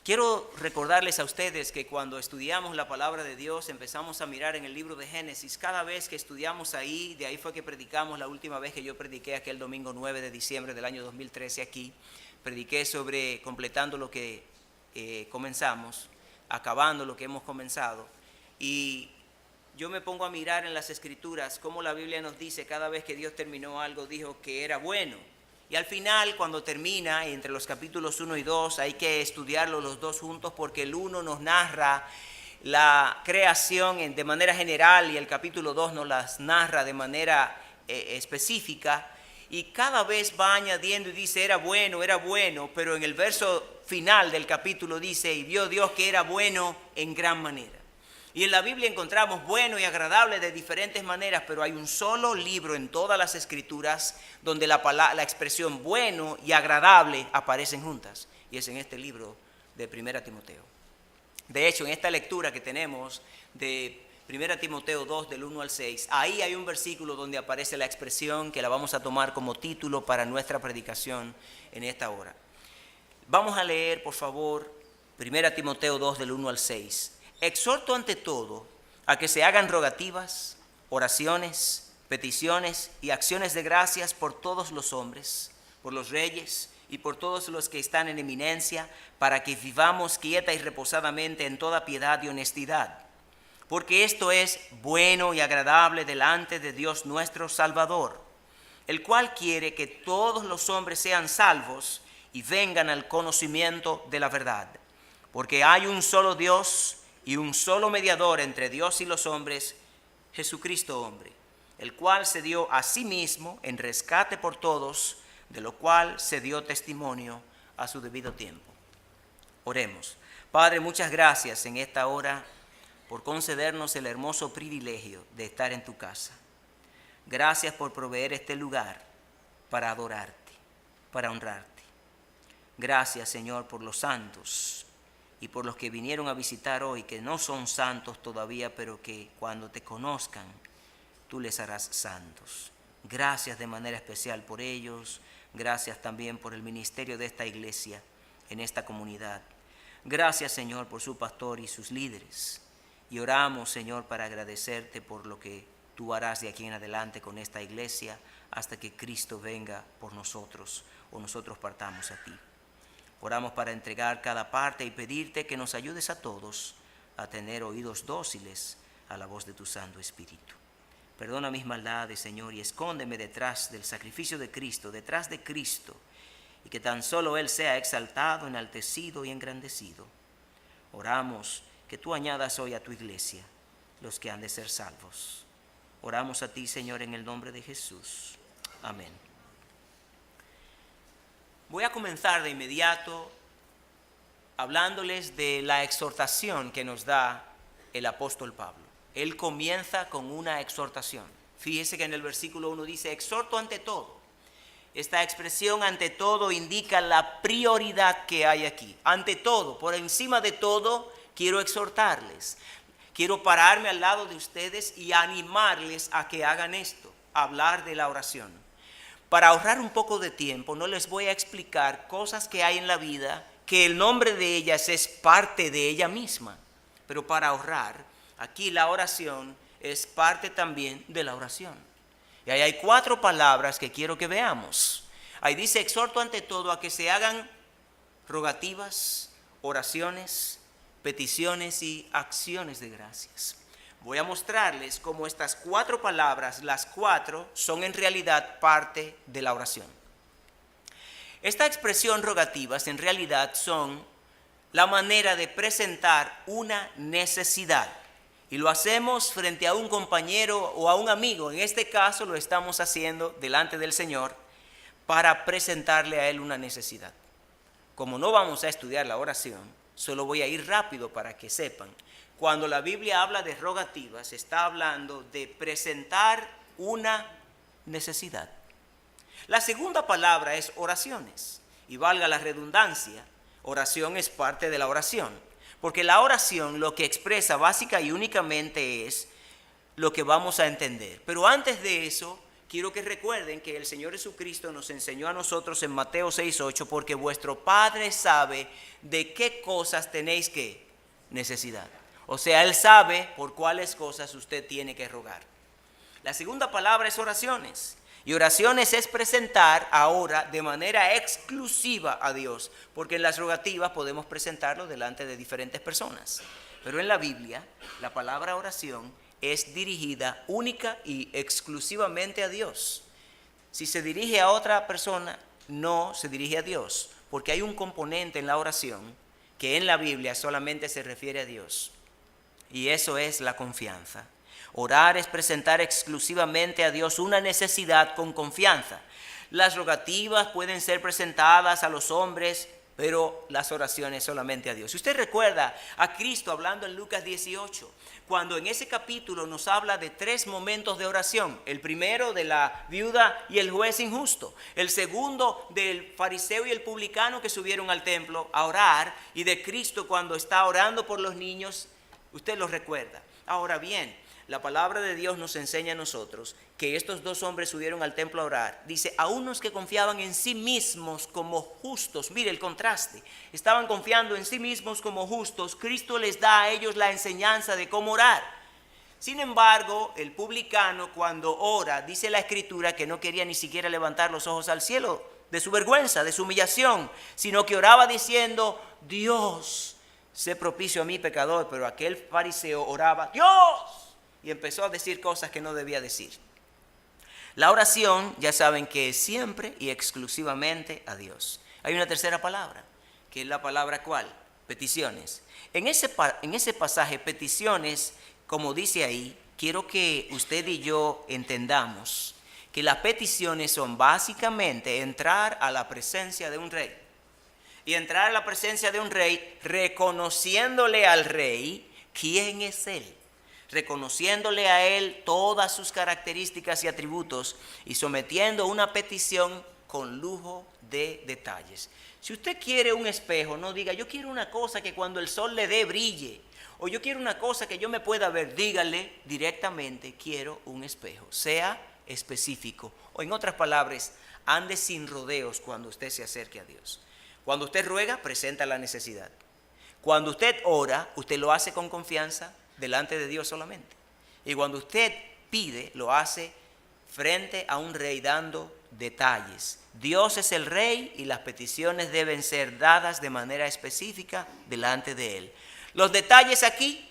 Quiero recordarles a ustedes que cuando estudiamos la palabra de Dios, empezamos a mirar en el libro de Génesis. Cada vez que estudiamos ahí, de ahí fue que predicamos la última vez que yo prediqué aquel domingo 9 de diciembre del año 2013 aquí. Prediqué sobre completando lo que comenzamos, acabando lo que hemos comenzado. Y yo me pongo a mirar en las Escrituras cómo la Biblia nos dice cada vez que Dios terminó algo, dijo que era bueno. Y al final, cuando termina, entre los capítulos 1 y 2, hay que estudiarlos los dos juntos porque el 1 nos narra la creación de manera general y el capítulo 2 nos las narra de manera específica. Y cada vez va añadiendo y dice, era bueno, pero en el verso final del capítulo dice, y vio Dios que era bueno en gran manera. Y en la Biblia encontramos bueno y agradable de diferentes maneras, pero hay un solo libro en todas las Escrituras donde la expresión bueno y agradable aparecen juntas. Y es en este libro de 1 Timoteo. De hecho, en esta lectura que tenemos de 1 Timoteo 2, del 1 al 6, ahí hay un versículo donde aparece la expresión que la vamos a tomar como título para nuestra predicación en esta hora. Vamos a leer, por favor, 1 Timoteo 2, del 1 al 6. Exhorto ante todo a que se hagan rogativas, oraciones, peticiones y acciones de gracias por todos los hombres, por los reyes y por todos los que están en eminencia, para que vivamos quieta y reposadamente en toda piedad y honestidad. Porque esto es bueno y agradable delante de Dios nuestro Salvador, el cual quiere que todos los hombres sean salvos y vengan al conocimiento de la verdad. Porque hay un solo Dios y un solo mediador entre Dios y los hombres, Jesucristo hombre, el cual se dio a sí mismo en rescate por todos, de lo cual se dio testimonio a su debido tiempo. Oremos. Padre, muchas gracias en esta hora por concedernos el hermoso privilegio de estar en tu casa. Gracias por proveer este lugar para adorarte, para honrarte. Gracias, Señor, por los santos y por los que vinieron a visitar hoy, que no son santos todavía, pero que cuando te conozcan, tú les harás santos. Gracias de manera especial por ellos. Gracias también por el ministerio de esta iglesia en esta comunidad. Gracias, Señor, por su pastor y sus líderes. Y oramos, Señor, para agradecerte por lo que tú harás de aquí en adelante con esta iglesia hasta que Cristo venga por nosotros o nosotros partamos a ti. Oramos para entregar cada parte y pedirte que nos ayudes a todos a tener oídos dóciles a la voz de tu Santo Espíritu. Perdona mis maldades, Señor, y escóndeme detrás del sacrificio de Cristo, detrás de Cristo, y que tan solo Él sea exaltado, enaltecido y engrandecido. Oramos que tú añadas hoy a tu iglesia los que han de ser salvos. Oramos a ti, Señor, en el nombre de Jesús. Amén. Voy a comenzar de inmediato hablándoles de la exhortación que nos da el apóstol Pablo. Él comienza con una exhortación. Fíjese que en el versículo 1 dice, exhorto ante todo. Esta expresión ante todo indica la prioridad que hay aquí. Ante todo, por encima de todo, quiero exhortarles. Quiero pararme al lado de ustedes y animarles a que hagan esto, hablar de la oración. Para ahorrar un poco de tiempo, no les voy a explicar cosas que hay en la vida, que el nombre de ellas es parte de ella misma. Pero para ahorrar, aquí la oración es parte también de la oración. Y ahí hay 4 palabras que quiero que veamos. Ahí dice, exhorto ante todo a que se hagan rogativas, oraciones, peticiones y acciones de gracias. Voy a mostrarles cómo estas 4 palabras, las 4, son en realidad parte de la oración. Esta expresión rogativas en realidad son la manera de presentar una necesidad. Y lo hacemos frente a un compañero o a un amigo. En este caso lo estamos haciendo delante del Señor para presentarle a Él una necesidad. Como no vamos a estudiar la oración, solo voy a ir rápido para que sepan. Cuando la Biblia habla de rogativas, está hablando de presentar una necesidad. La segunda palabra es oraciones. Y valga la redundancia, oración es parte de la oración. Porque la oración lo que expresa básica y únicamente es lo que vamos a entender. Pero antes de eso, quiero que recuerden que el Señor Jesucristo nos enseñó a nosotros en Mateo 6:8, porque vuestro Padre sabe de qué cosas tenéis que necesidad. O sea, Él sabe por cuáles cosas usted tiene que rogar. La segunda palabra es oraciones. Y oraciones es presentar ahora de manera exclusiva a Dios, porque en las rogativas podemos presentarlo delante de diferentes personas. Pero en la Biblia, la palabra oración es dirigida única y exclusivamente a Dios. Si se dirige a otra persona, no se dirige a Dios, porque hay un componente en la oración que en la Biblia solamente se refiere a Dios. Y eso es la confianza. Orar es presentar exclusivamente a Dios una necesidad con confianza. Las rogativas pueden ser presentadas a los hombres, pero las oraciones solamente a Dios. Si usted recuerda a Cristo hablando en Lucas 18, cuando en ese capítulo nos habla de 3 momentos de oración. El primero de la viuda y el juez injusto. El segundo del fariseo y el publicano que subieron al templo a orar. Y de Cristo cuando está orando por los niños. Usted lo recuerda. Ahora bien, la palabra de Dios nos enseña a nosotros que estos 2 hombres subieron al templo a orar. Dice, a unos que confiaban en sí mismos como justos. Mire el contraste. Estaban confiando en sí mismos como justos. Cristo les da a ellos la enseñanza de cómo orar. Sin embargo, el publicano cuando ora, dice la Escritura que no quería ni siquiera levantar los ojos al cielo de su vergüenza, de su humillación, sino que oraba diciendo, Dios, sé propicio a mí pecador. Pero aquel fariseo oraba, Dios, y empezó a decir cosas que no debía decir. La oración, ya saben que es siempre y exclusivamente a Dios. Hay una tercera palabra, que es la palabra ¿cuál? Peticiones. En ese pasaje, peticiones, como dice ahí, quiero que usted y yo entendamos que las peticiones son básicamente entrar a la presencia de un rey. Y entrar a la presencia de un rey reconociéndole al rey quién es él. Reconociéndole a él todas sus características y atributos y sometiendo una petición con lujo de detalles. Si usted quiere un espejo, no diga, yo quiero una cosa que cuando el sol le dé brille, o yo quiero una cosa que yo me pueda ver. Dígale directamente, quiero un espejo. Sea específico, o en otras palabras, ande sin rodeos cuando usted se acerque a Dios. Cuando usted ruega, presenta la necesidad. Cuando usted ora, usted lo hace con confianza delante de Dios solamente. Y cuando usted pide, lo hace frente a un rey dando detalles. Dios es el rey y las peticiones deben ser dadas de manera específica delante de él. Los detalles aquí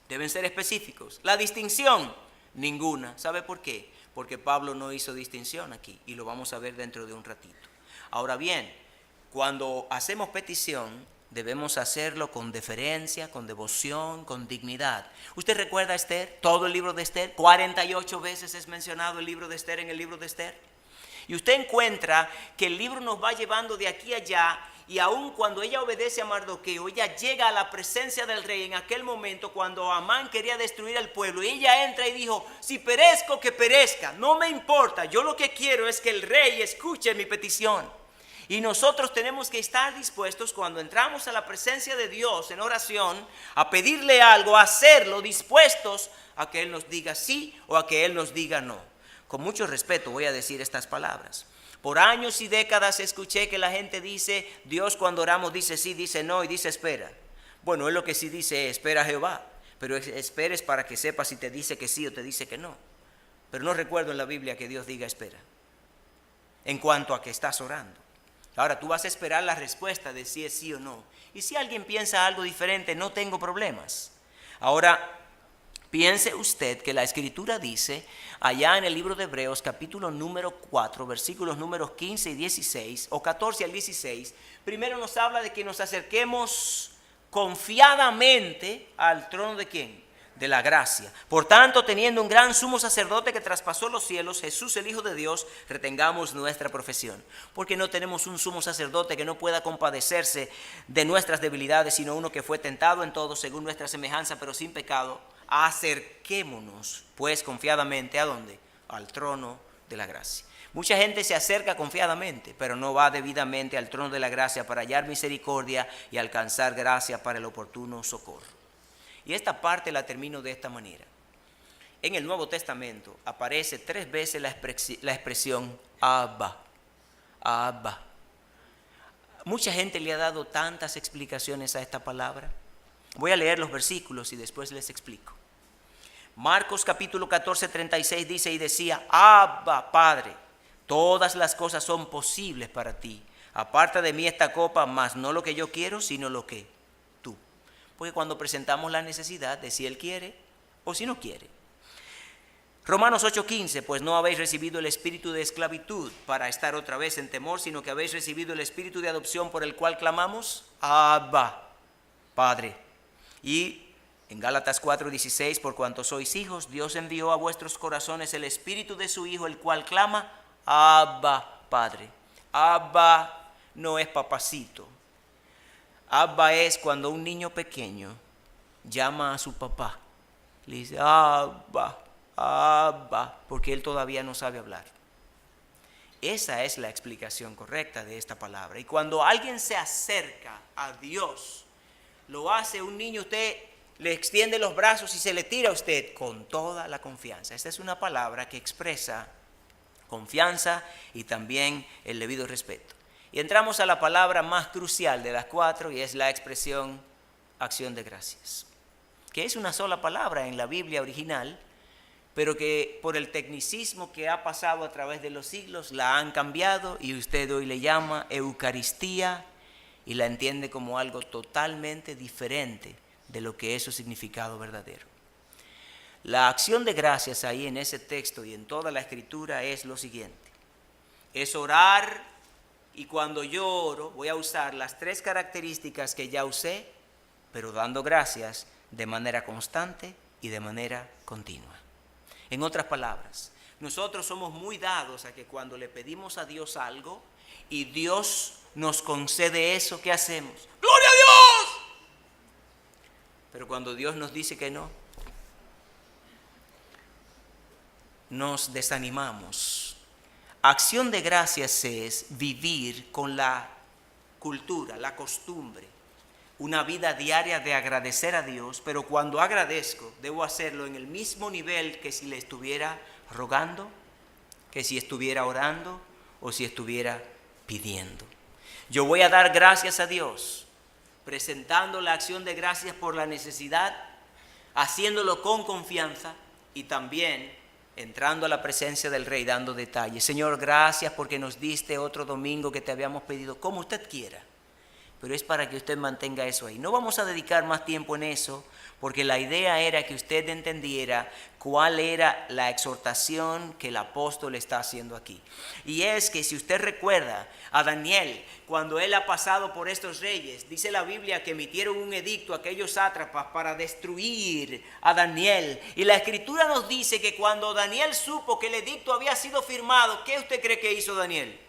deben ser específicos. La distinción, ninguna. ¿Sabe por qué? Porque Pablo no hizo distinción aquí y lo vamos a ver dentro de un ratito. Ahora bien, cuando hacemos petición, debemos hacerlo con deferencia, con devoción, con dignidad. ¿Usted recuerda a Esther? Todo el libro de Esther, 48 veces es mencionado el libro de Esther en el libro de Esther. Y usted encuentra que el libro nos va llevando de aquí a allá, y aun cuando ella obedece a Mardoqueo, ella llega a la presencia del rey en aquel momento cuando Amán quería destruir al pueblo. Y ella entra y dijo, si perezco, que perezca, no me importa, yo lo que quiero es que el rey escuche mi petición. Y nosotros tenemos que estar dispuestos cuando entramos a la presencia de Dios en oración a pedirle algo, a hacerlo, dispuestos a que Él nos diga sí o a que Él nos diga no. Con mucho respeto voy a decir estas palabras. Por años y décadas escuché que la gente dice, Dios cuando oramos dice sí, dice no y dice espera. Bueno, Él lo que sí dice es espera a Jehová, pero esperes para que sepas si te dice que sí o te dice que no. Pero no recuerdo en la Biblia que Dios diga espera en cuanto a que estás orando. Ahora tú vas a esperar la respuesta de si es sí o no. Y si alguien piensa algo diferente, no tengo problemas. Ahora, piense usted que la Escritura dice, allá en el libro de Hebreos, capítulo número 4, versículos números 15 y 16, o 14 al 16, primero nos habla de que nos acerquemos confiadamente al trono de ¿quién? De la gracia. Por tanto, teniendo un gran sumo sacerdote que traspasó los cielos, Jesús el Hijo de Dios, retengamos nuestra profesión. Porque no tenemos un sumo sacerdote que no pueda compadecerse de nuestras debilidades, sino uno que fue tentado en todo según nuestra semejanza, pero sin pecado. Acerquémonos, pues, confiadamente, ¿a dónde? Al trono de la gracia. Mucha gente se acerca confiadamente, pero no va debidamente al trono de la gracia para hallar misericordia y alcanzar gracia para el oportuno socorro. Y esta parte la termino de esta manera. en el Nuevo Testamento aparece 3 veces la expresión Abba, Abba. Mucha gente le ha dado tantas explicaciones a esta palabra. Voy a leer los versículos y después les explico. Marcos capítulo 14, 36 dice: y decía, Abba, Padre, todas las cosas son posibles para ti. Aparta de mí esta copa, mas no lo que yo quiero, sino lo que tú. Porque cuando presentamos la necesidad de si Él quiere o si no quiere. Romanos 8:15, pues no habéis recibido el espíritu de esclavitud para estar otra vez en temor, sino que habéis recibido el espíritu de adopción por el cual clamamos, Abba, Padre. Y en Gálatas 4:16, por cuanto sois hijos, Dios envió a vuestros corazones el espíritu de su Hijo, el cual clama, Abba, Padre. Abba no es papacito. Abba es cuando un niño pequeño llama a su papá. Le dice, Abba, Abba, porque él todavía no sabe hablar. Esa es la explicación correcta de esta palabra. Y cuando alguien se acerca a Dios, lo hace un niño, usted le extiende los brazos y se le tira a usted con toda la confianza. Esta es una palabra que expresa confianza y también el debido respeto. Y entramos a la palabra más crucial de las 4 y es la expresión acción de gracias, que es una sola palabra en la Biblia original, pero que por el tecnicismo que ha pasado a través de los siglos la han cambiado y usted hoy le llama Eucaristía y la entiende como algo totalmente diferente de lo que es su significado verdadero. La acción de gracias ahí en ese texto y en toda la escritura es lo siguiente: es orar, y cuando yo oro voy a usar las 3 características que ya usé, pero dando gracias de manera constante y de manera continua. En otras palabras, nosotros somos muy dados a que cuando le pedimos a Dios algo y Dios nos concede eso, ¿qué hacemos? ¡Gloria a Dios! Pero cuando Dios nos dice que no, nos desanimamos. Acción de gracias es vivir con la cultura, la costumbre, una vida diaria de agradecer a Dios, pero cuando agradezco, debo hacerlo en el mismo nivel que si le estuviera rogando, que si estuviera orando o si estuviera pidiendo. Yo voy a dar gracias a Dios, presentando la acción de gracias por la necesidad, haciéndolo con confianza y también entrando a la presencia del Rey dando detalles. Señor, gracias porque nos diste otro domingo que te habíamos pedido, como usted quiera. Pero es para que usted mantenga eso ahí. No vamos a dedicar más tiempo en eso, porque la idea era que usted entendiera cuál era la exhortación que el apóstol está haciendo aquí. Y es que si usted recuerda a Daniel, cuando él ha pasado por estos reyes, dice la Biblia que emitieron un edicto a aquellos sátrapas para destruir a Daniel. Y la Escritura nos dice que cuando Daniel supo que el edicto había sido firmado, ¿qué usted cree que hizo Daniel?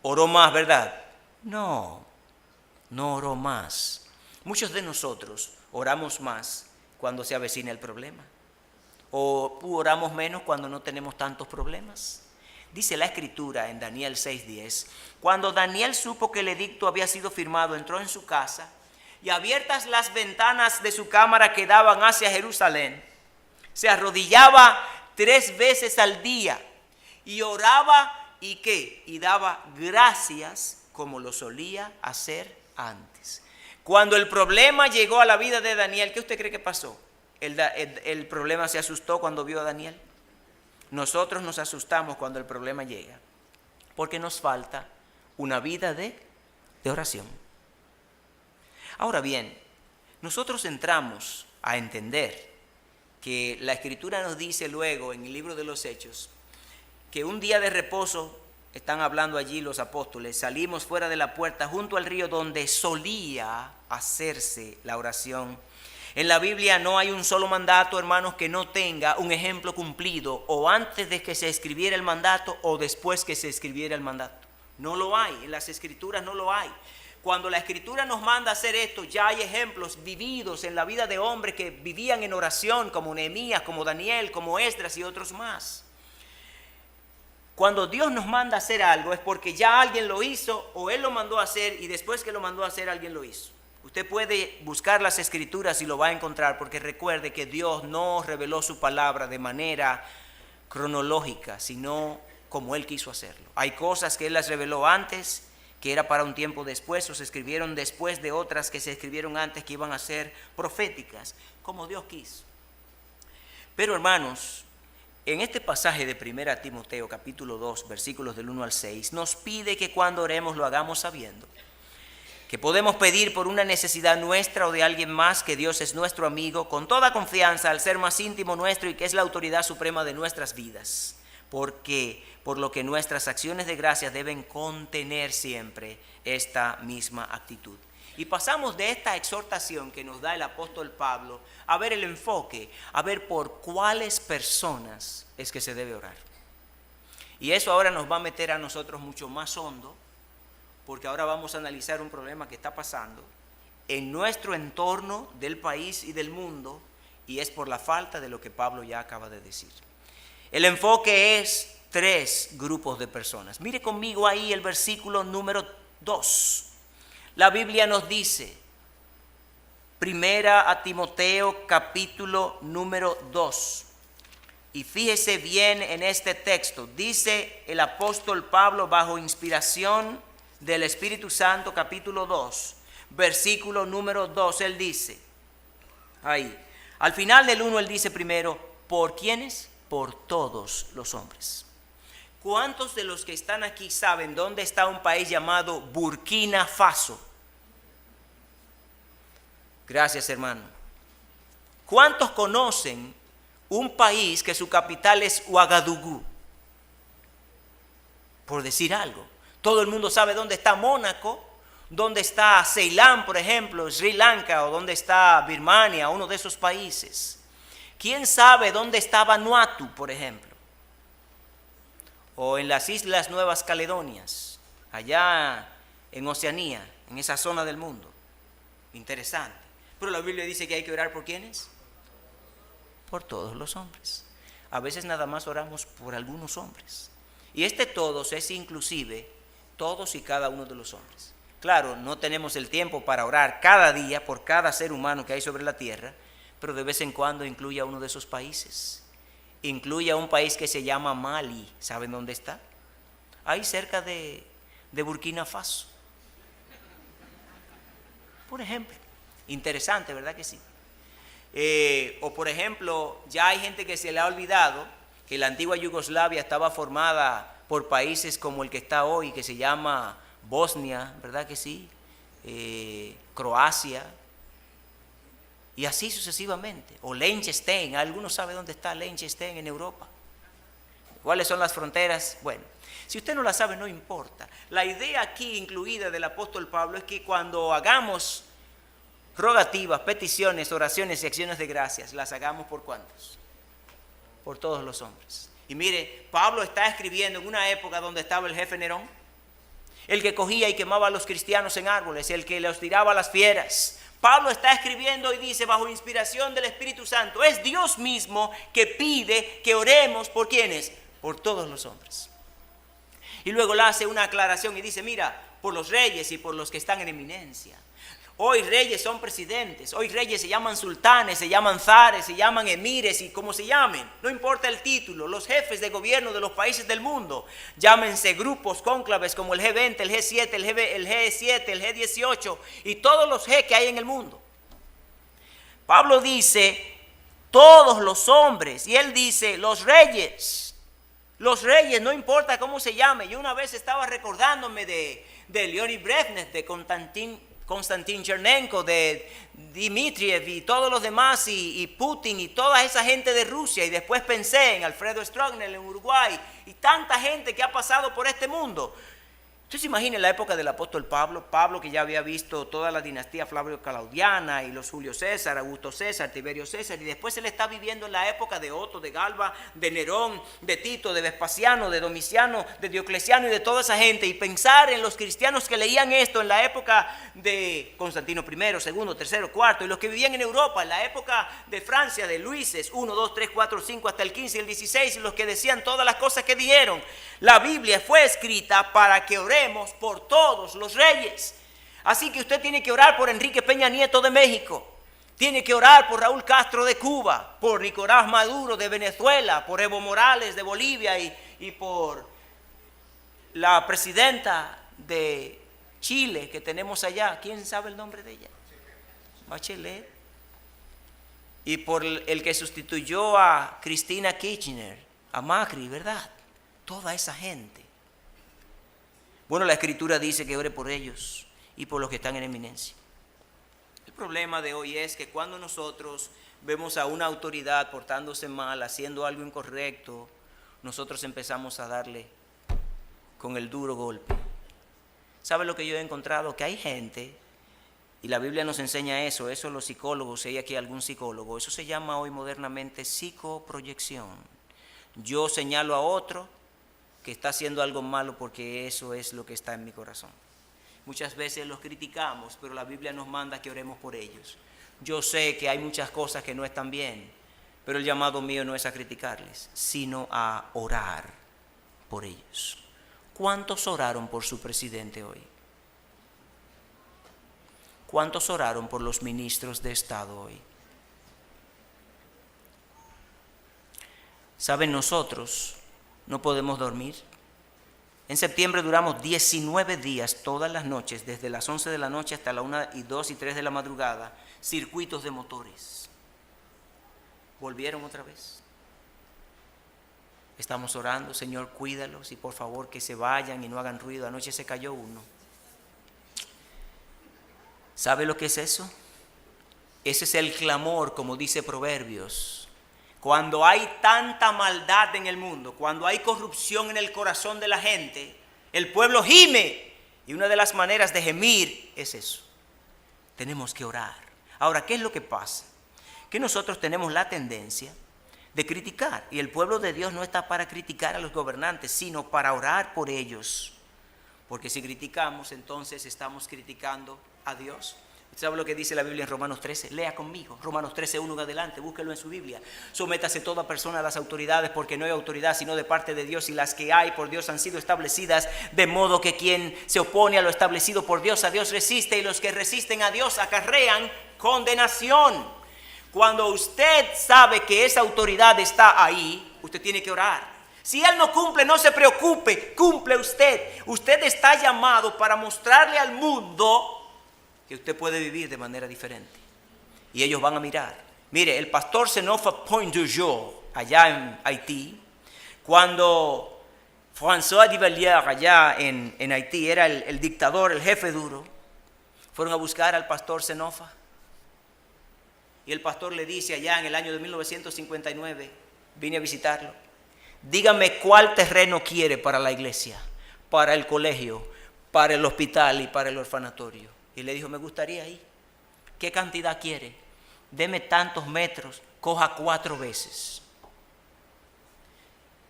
Oró más, ¿verdad? No oró más. Muchos de nosotros oramos más cuando se avecina el problema, o oramos menos cuando no tenemos tantos problemas. Dice la Escritura en Daniel 6:10, cuando Daniel supo que el edicto había sido firmado, entró en su casa y abiertas las ventanas de su cámara que daban hacia Jerusalén, se arrodillaba 3 veces al día y oraba y ¿qué? Y daba gracias como lo solía hacer antes. Cuando el problema llegó a la vida de Daniel, ¿qué usted cree que pasó? El problema se asustó cuando vio a Daniel. Nosotros nos asustamos cuando el problema llega, porque nos falta una vida de oración. Ahora bien, nosotros entramos a entender que la Escritura nos dice luego en el libro de los Hechos que un día de reposo, están hablando allí los apóstoles, salimos fuera de la puerta junto al río donde solía hacerse la oración. En la Biblia no hay un solo mandato, hermanos, que no tenga un ejemplo cumplido o antes de que se escribiera el mandato o después que se escribiera el mandato. No lo hay, en las Escrituras no lo hay. Cuando la Escritura nos manda a hacer esto, ya hay ejemplos vividos en la vida de hombres que vivían en oración, como Nehemías, como Daniel, como Esdras y otros más. Cuando Dios nos manda a hacer algo es porque ya alguien lo hizo o Él lo mandó a hacer y después que lo mandó a hacer alguien lo hizo. Usted puede buscar las escrituras y lo va a encontrar, porque recuerde que Dios no reveló su palabra de manera cronológica, sino como Él quiso hacerlo. Hay cosas que Él las reveló antes, que era para un tiempo después, o se escribieron después de otras que se escribieron antes, que iban a ser proféticas, como Dios quiso. Pero hermanos, en este pasaje de 1 Timoteo capítulo 2, versículos del 1 al 6, nos pide que cuando oremos lo hagamos sabiendo que podemos pedir por una necesidad nuestra o de alguien más, que Dios es nuestro amigo, con toda confianza, al ser más íntimo nuestro y que es la autoridad suprema de nuestras vidas. Porque por lo que nuestras acciones de gracias deben contener siempre esta misma actitud. Y pasamos de esta exhortación que nos da el apóstol Pablo a ver el enfoque, a ver por cuáles personas es que se debe orar. Y eso ahora nos va a meter a nosotros mucho más hondo, porque ahora vamos a analizar un problema que está pasando en nuestro entorno del país y del mundo, y es por la falta de lo que Pablo ya acaba de decir. El enfoque es 3 grupos de personas. Mire conmigo ahí el versículo número 2. La Biblia nos dice, 1 Timoteo capítulo número 2. Y fíjese bien en este texto. Dice el apóstol Pablo bajo inspiración del Espíritu Santo, capítulo 2, versículo número 2. Él dice, ahí, al final del 1 él dice primero, ¿por quiénes? Por todos los hombres. ¿Cuántos de los que están aquí saben dónde está un país llamado Burkina Faso? Gracias, hermano. ¿Cuántos conocen un país que su capital es Ouagadougou? Por decir algo. Todo el mundo sabe dónde está Mónaco, dónde está Ceilán, por ejemplo, Sri Lanka, o dónde está Birmania, uno de esos países. ¿Quién sabe dónde está Vanuatu, por ejemplo? O en las Islas Nuevas Caledonias, allá en Oceanía, en esa zona del mundo. Interesante. Pero la Biblia dice que hay que orar ¿por quiénes? Por todos los hombres. A veces nada más oramos por algunos hombres. Y este todos es inclusive todos y cada uno de los hombres. Claro, no tenemos el tiempo para orar cada día por cada ser humano que hay sobre la tierra, pero de vez en cuando incluye a uno de esos países. Incluye a un país que se llama Mali. ¿Saben dónde está? Ahí cerca de Burkina Faso. Por ejemplo. Interesante, ¿verdad que sí? O por ejemplo, ya hay gente que se le ha olvidado que la antigua Yugoslavia estaba formada por países como el que está hoy, que se llama Bosnia, ¿verdad que sí? Croacia, y así sucesivamente. O Liechtenstein, ¿alguno sabe dónde está Liechtenstein en Europa? ¿Cuáles son las fronteras? Bueno, si usted no la sabe, no importa. La idea aquí incluida del apóstol Pablo es que cuando hagamos rogativas, peticiones, oraciones y acciones de gracias, las hagamos ¿por cuántos? Por todos los hombres. Y mire, Pablo está escribiendo en una época donde estaba el jefe Nerón, el que cogía y quemaba a los cristianos en árboles, el que los tiraba a las fieras. Pablo está escribiendo y dice bajo inspiración del Espíritu Santo, es Dios mismo que pide que oremos ¿por quiénes? Por todos los hombres. Y luego le hace una aclaración y dice, mira, por los reyes y por los que están en eminencia. Hoy reyes son presidentes, hoy reyes se llaman sultanes, se llaman zares, se llaman emires y como se llamen, no importa el título, los jefes de gobierno de los países del mundo, llámense grupos, cónclaves como el G20, el G7, el G7, el G18 y todos los G que hay en el mundo. Pablo dice, todos los hombres, y él dice, los reyes, no importa cómo se llame. Yo una vez estaba recordándome de Leonid Brezhnev, de Konstantin Chernenko, de Dmitriev y todos los demás, y Putin y toda esa gente de Rusia, y después pensé en Alfredo Stroessner en Uruguay y tanta gente que ha pasado por este mundo. Usted se imagina en la época del apóstol Pablo que ya había visto toda la dinastía Flavio-Claudiana y los Julio César, Augusto César, Tiberio César, y después él está viviendo en la época de Otto, de Galba, de Nerón, de Tito, de Vespasiano, de Domiciano, de Diocleciano y de toda esa gente, y pensar en los cristianos que leían esto en la época de Constantino I, II, III, IV, y los que vivían en Europa en la época de Francia, de Luises 1, 2, 3, 4, 5 hasta el 15 y el 16, y los que decían todas las cosas que dijeron. La Biblia fue escrita para que oremos por todos los reyes. Así que usted tiene que orar por Enrique Peña Nieto de México. Tiene que orar por Raúl Castro de Cuba, por Nicolás Maduro de Venezuela, por Evo Morales de Bolivia y por la presidenta de Chile que tenemos allá. ¿Quién sabe el nombre de ella? Bachelet. Y por el que sustituyó a Cristina Kirchner, a Macri, ¿verdad? Toda esa gente. Bueno, la Escritura dice que ore por ellos y por los que están en eminencia. El problema de hoy es que cuando nosotros vemos a una autoridad portándose mal, haciendo algo incorrecto, nosotros empezamos a darle con el duro golpe. ¿Sabe lo que yo he encontrado? Que hay gente, y la Biblia nos enseña eso los psicólogos, si hay aquí algún psicólogo, eso se llama hoy modernamente psicoproyección. Yo señalo a otro que está haciendo algo malo porque eso es lo que está en mi corazón. Muchas veces los criticamos, pero la Biblia nos manda que oremos por ellos. Yo sé que hay muchas cosas que no están bien, pero el llamado mío no es a criticarles, sino a orar por ellos. ¿Cuántos oraron por su presidente hoy? ¿Cuántos oraron por los ministros de Estado hoy? ¿Saben? Nosotros no podemos dormir. En septiembre duramos 19 días, todas las noches, desde las 11 de la noche hasta la 1 y 2 y 3 de la madrugada, circuitos de motores. ¿Volvieron otra vez? Estamos orando, Señor, cuídalos y por favor que se vayan y no hagan ruido. Anoche se cayó uno. ¿Sabe lo que es eso? Ese es el clamor, como dice Proverbios. Cuando hay tanta maldad en el mundo, cuando hay corrupción en el corazón de la gente, el pueblo gime. Y una de las maneras de gemir es eso. Tenemos que orar. Ahora, ¿qué es lo que pasa? Que nosotros tenemos la tendencia de criticar. Y el pueblo de Dios no está para criticar a los gobernantes, sino para orar por ellos. Porque si criticamos, entonces estamos criticando a Dios. ¿Sabe lo que dice la Biblia en Romanos 13? Lea conmigo, Romanos 13, 1 en adelante, búsquelo en su Biblia. Sométase toda persona a las autoridades, porque no hay autoridad sino de parte de Dios, y las que hay por Dios han sido establecidas, de modo que quien se opone a lo establecido por Dios, a Dios resiste, y los que resisten a Dios acarrean condenación. Cuando usted sabe que esa autoridad está ahí, usted tiene que orar. Si él no cumple, no se preocupe, cumple usted. Usted está llamado para mostrarle al mundo que usted puede vivir de manera diferente. Y ellos van a mirar. Mire, el pastor Senofa Pointe-du-Jour, allá en Haití, cuando François Duvalier, allá en Haití, era el dictador, el jefe duro, fueron a buscar al pastor Senofa. Y el pastor le dice allá en el año de 1959, vine a visitarlo. Dígame cuál terreno quiere para la iglesia, para el colegio, para el hospital y para el orfanatorio. Y le dijo, me gustaría ir. ¿Qué cantidad quiere? Deme tantos metros, coja 4 veces.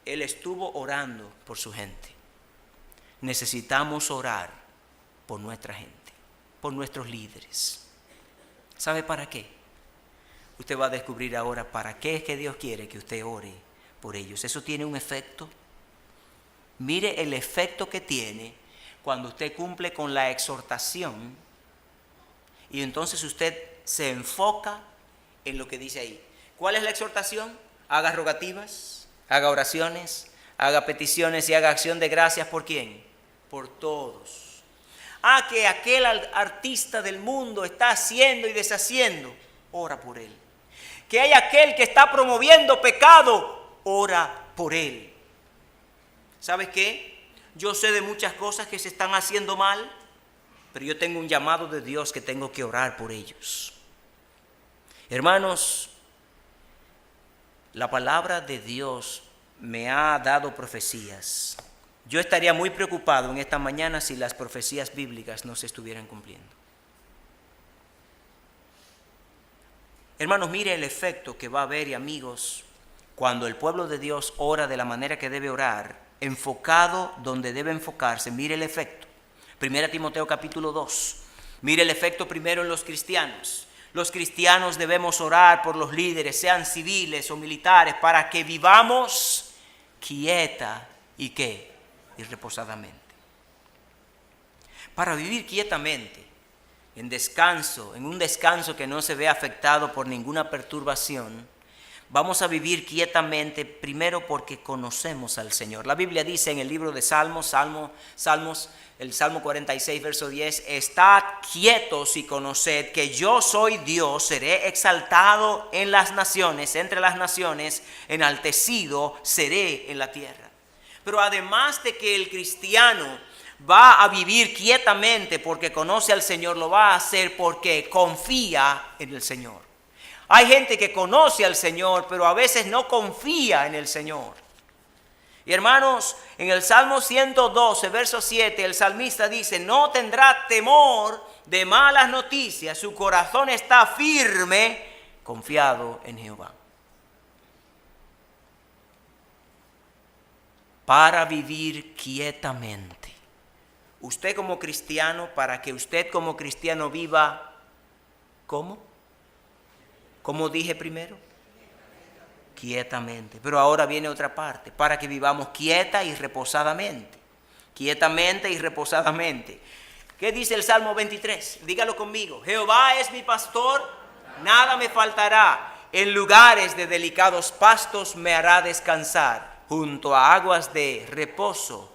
Él estuvo orando por su gente. Necesitamos orar por nuestra gente, por nuestros líderes. ¿Sabe para qué? Usted va a descubrir ahora para qué es que Dios quiere que usted ore por ellos. Eso tiene un efecto. Mire el efecto que tiene cuando usted cumple con la exhortación y entonces usted se enfoca en lo que dice ahí. ¿Cuál es la exhortación? Haga rogativas, haga oraciones, haga peticiones y haga acción de gracias. ¿Por quién? Por todos. Que aquel artista del mundo está haciendo y deshaciendo, ora por él. Que hay aquel que está promoviendo pecado, ora por él. ¿Sabes qué? Yo sé de muchas cosas que se están haciendo mal, pero yo tengo un llamado de Dios que tengo que orar por ellos. Hermanos, la palabra de Dios me ha dado profecías. Yo estaría muy preocupado en esta mañana si las profecías bíblicas no se estuvieran cumpliendo. Hermanos, mire el efecto que va a haber, y amigos, cuando el pueblo de Dios ora de la manera que debe orar, enfocado donde debe enfocarse. Mire el efecto. 1 Timoteo capítulo 2. Mire el efecto primero en los cristianos. Los cristianos debemos orar por los líderes, sean civiles o militares, para que vivamos quieta y ¿qué? Y reposadamente. Para vivir quietamente en descanso, en un descanso que no se ve afectado por ninguna perturbación, vamos a vivir quietamente, primero porque conocemos al Señor. La Biblia dice en el libro de Salmos, el Salmo 46, verso 10, estad quietos y conoced que yo soy Dios, seré exaltado en las naciones, entre las naciones, enaltecido seré en la tierra. Pero además de que el cristiano va a vivir quietamente porque conoce al Señor, lo va a hacer porque confía en el Señor. Hay gente que conoce al Señor, pero a veces no confía en el Señor. Y hermanos, en el Salmo 112, verso 7, el salmista dice, no tendrá temor de malas noticias, su corazón está firme, confiado en Jehová. Para vivir quietamente. Usted como cristiano, para que usted como cristiano viva, ¿cómo? ¿Cómo dije primero? Quietamente. Pero ahora viene otra parte, para que vivamos quieta y reposadamente. Quietamente y reposadamente. ¿Qué dice el Salmo 23? Dígalo conmigo. Jehová es mi pastor, nada me faltará. En lugares de delicados pastos me hará descansar, junto a aguas de reposo.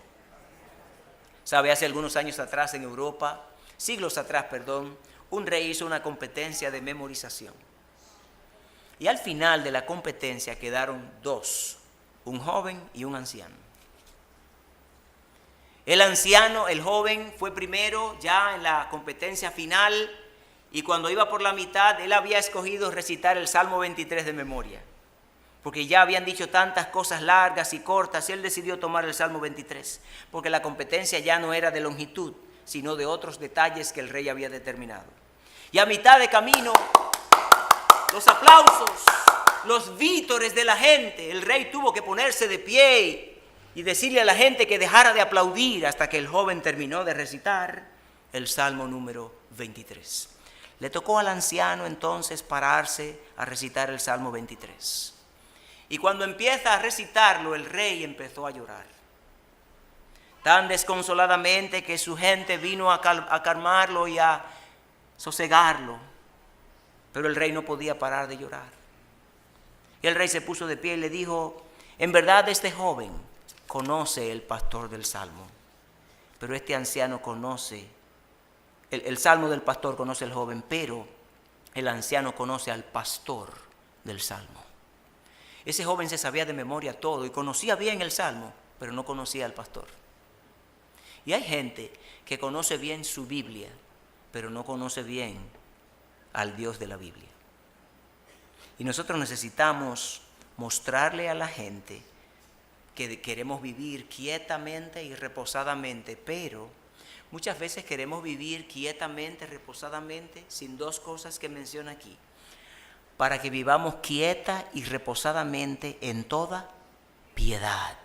¿Sabe? Hace algunos años atrás en Europa, siglos atrás, perdón, un rey hizo una competencia de memorización. Y al final de la competencia quedaron dos, un joven y un anciano. El joven fue primero ya en la competencia final y cuando iba por la mitad, él había escogido recitar el Salmo 23 de memoria. Porque ya habían dicho tantas cosas largas y cortas, y él decidió tomar el Salmo 23, porque la competencia ya no era de longitud, sino de otros detalles que el rey había determinado. Y a mitad de camino, los aplausos, los vítores de la gente, el rey tuvo que ponerse de pie y decirle a la gente que dejara de aplaudir hasta que el joven terminó de recitar el Salmo número 23. Le tocó al anciano entonces pararse a recitar el Salmo 23. Y cuando empieza a recitarlo, el rey empezó a llorar. Tan desconsoladamente que su gente vino a calmarlo y a sosegarlo. Pero el rey no podía parar de llorar. Y el rey se puso de pie y le dijo, en verdad este joven conoce el pastor del Salmo, pero este anciano conoce, el Salmo del pastor conoce al joven, pero el anciano conoce al pastor del Salmo. Ese joven se sabía de memoria todo y conocía bien el Salmo, pero no conocía al pastor. Y hay gente que conoce bien su Biblia, pero no conoce bien al Dios de la Biblia. Y nosotros necesitamos mostrarle a la gente que queremos vivir quietamente y reposadamente, pero muchas veces queremos vivir quietamente, reposadamente, sin dos cosas que menciona aquí. Para que vivamos quieta y reposadamente en toda piedad.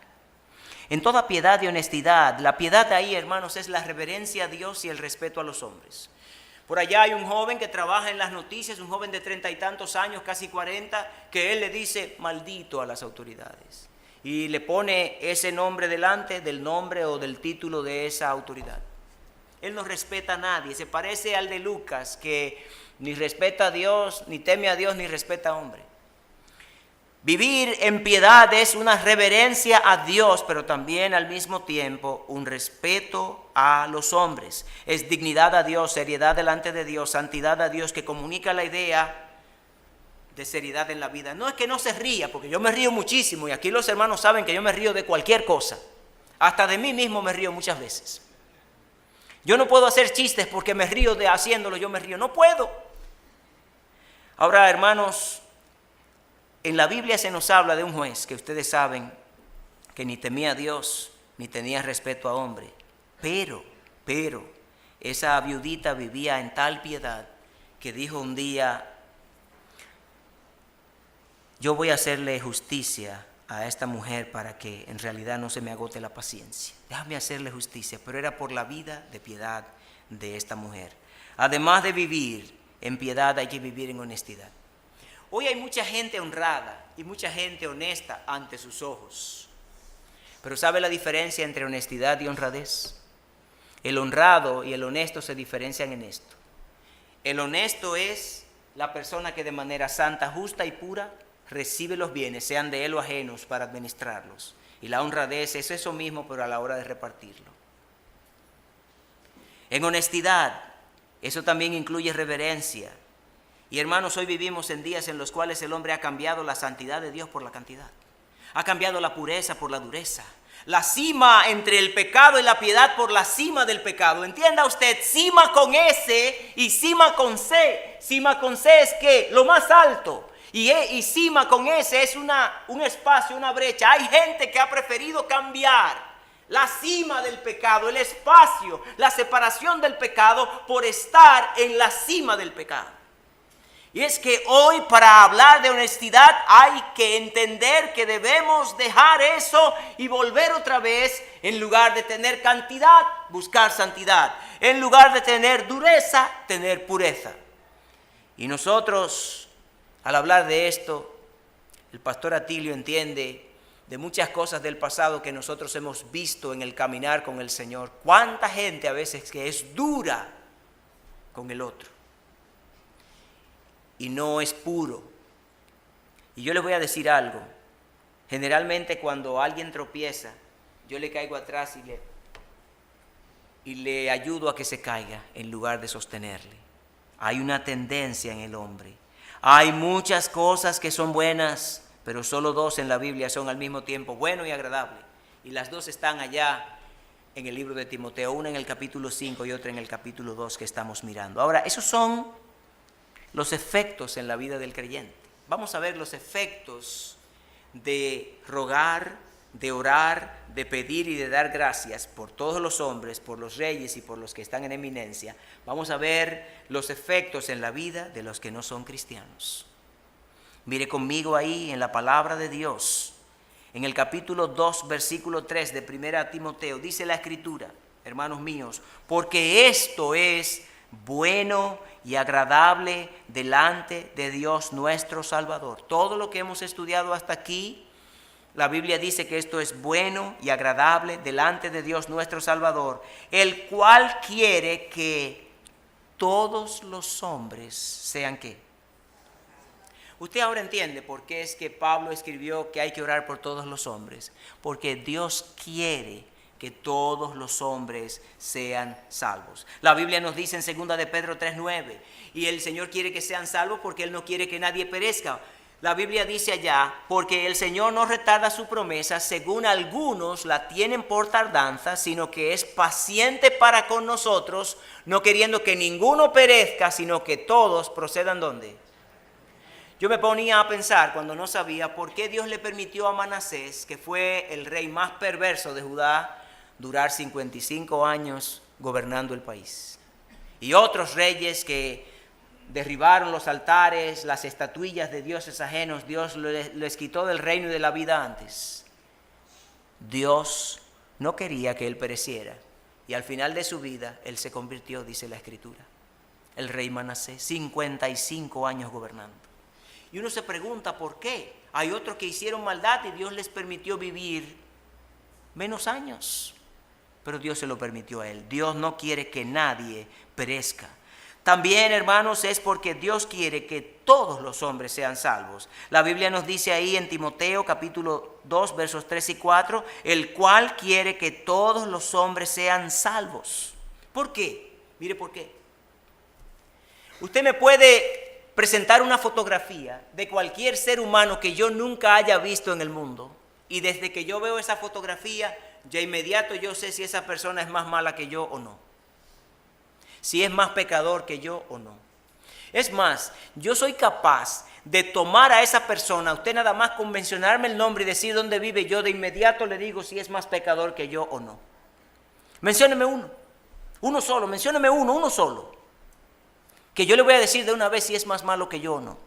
En toda piedad y honestidad. La piedad ahí, hermanos, es la reverencia a Dios y el respeto a los hombres. Por allá hay un joven que trabaja en las noticias, un joven de 30 y tantos años, casi 40, que él le dice maldito a las autoridades. Y le pone ese nombre delante del nombre o del título de esa autoridad. Él no respeta a nadie, se parece al de Lucas, que ni respeta a Dios, ni teme a Dios, ni respeta a hombre. Vivir en piedad es una reverencia a Dios, pero también al mismo tiempo un respeto a los hombres. Es dignidad a Dios, seriedad delante de Dios, santidad a Dios, que comunica la idea de seriedad en la vida. No es que no se ría, porque yo me río muchísimo y aquí los hermanos saben que yo me río de cualquier cosa. Hasta de mí mismo me río muchas veces. Yo no puedo hacer chistes porque me río de haciéndolo, yo me río. No puedo. Ahora, hermanos, en la Biblia se nos habla de un juez que ustedes saben que ni temía a Dios ni tenía respeto a hombre. Pero, esa viudita vivía en tal piedad que dijo un día, yo voy a hacerle justicia a esta mujer para que en realidad no se me agote la paciencia. Déjame hacerle justicia, pero era por la vida de piedad de esta mujer. Además de vivir en piedad, hay que vivir en honestidad. Hoy hay mucha gente honrada y mucha gente honesta ante sus ojos. Pero ¿sabe la diferencia entre honestidad y honradez? El honrado y el honesto se diferencian en esto. El honesto es la persona que de manera santa, justa y pura recibe los bienes, sean de él o ajenos, para administrarlos. Y la honradez es eso mismo, pero a la hora de repartirlo. En honestidad, eso también incluye reverencia. Y hermanos, hoy vivimos en días en los cuales el hombre ha cambiado la santidad de Dios por la cantidad. Ha cambiado la pureza por la dureza. La cima entre el pecado y la piedad por la cima del pecado. Entienda usted, cima con S y cima con C. Cima con C es que lo más alto. Y cima con S es un espacio, una brecha. Hay gente que ha preferido cambiar la cima del pecado, el espacio, la separación del pecado por estar en la cima del pecado. Y es que hoy, para hablar de honestidad, hay que entender que debemos dejar eso y volver otra vez, en lugar de tener cantidad, buscar santidad. En lugar de tener dureza, tener pureza. Y nosotros, al hablar de esto, el pastor Atilio entiende de muchas cosas del pasado que nosotros hemos visto en el caminar con el Señor. Cuánta gente a veces que es dura con el otro y no es puro. Y yo les voy a decir algo. Generalmente cuando alguien tropieza, yo le caigo atrás y le ayudo a que se caiga en lugar de sostenerle. Hay una tendencia en el hombre. Hay muchas cosas que son buenas, pero solo dos en la Biblia son al mismo tiempo bueno y agradable. Y las dos están allá en el libro de Timoteo, una en el capítulo 5 y otra en el capítulo 2 que estamos mirando. Ahora, esos son los efectos en la vida del creyente. Vamos a ver los efectos de rogar, de orar, de pedir y de dar gracias por todos los hombres, por los reyes y por los que están en eminencia. Vamos a ver los efectos en la vida de los que no son cristianos. Mire conmigo ahí en la palabra de Dios, en el capítulo 2, versículo 3 de 1 Timoteo, dice la Escritura, hermanos míos, porque esto es bueno y agradable delante de Dios nuestro Salvador. Todo lo que hemos estudiado hasta aquí, la Biblia dice que esto es bueno y agradable delante de Dios nuestro Salvador, el cual quiere que todos los hombres sean ¿qué? Usted ahora entiende por qué es que Pablo escribió que hay que orar por todos los hombres. Porque Dios quiere que todos los hombres sean salvos. La Biblia nos dice en 2 de Pedro 3:9, y el Señor quiere que sean salvos porque Él no quiere que nadie perezca. La Biblia dice allá, porque el Señor no retarda su promesa, según algunos la tienen por tardanza, sino que es paciente para con nosotros, no queriendo que ninguno perezca, sino que todos procedan ¿dónde? Yo me ponía a pensar cuando no sabía por qué Dios le permitió a Manasés, que fue el rey más perverso de Judá, durar 55 años gobernando el país. Y otros reyes que derribaron los altares, las estatuillas de dioses ajenos, Dios les quitó del reino y de la vida antes. Dios no quería que él pereciera. Y al final de su vida, él se convirtió, dice la Escritura, el rey Manasés, 55 años gobernando. Y uno se pregunta por qué. Hay otros que hicieron maldad y Dios les permitió vivir menos años. Pero Dios se lo permitió a él. Dios no quiere que nadie perezca. También, hermanos, es porque Dios quiere que todos los hombres sean salvos. La Biblia nos dice ahí en Timoteo capítulo 2, versos 3 y 4, el cual quiere que todos los hombres sean salvos. ¿Por qué? Mire por qué. Usted me puede presentar una fotografía de cualquier ser humano que yo nunca haya visto en el mundo, y desde que yo veo esa fotografía, ya inmediato yo sé si esa persona es más mala que yo o no, si es más pecador que yo o no. Es más, yo soy capaz de tomar a esa persona, usted nada más con mencionarme el nombre y decir dónde vive, yo de inmediato le digo si es más pecador que yo o no. Mencióneme uno solo, mencióneme uno solo, que yo le voy a decir de una vez si es más malo que yo o no.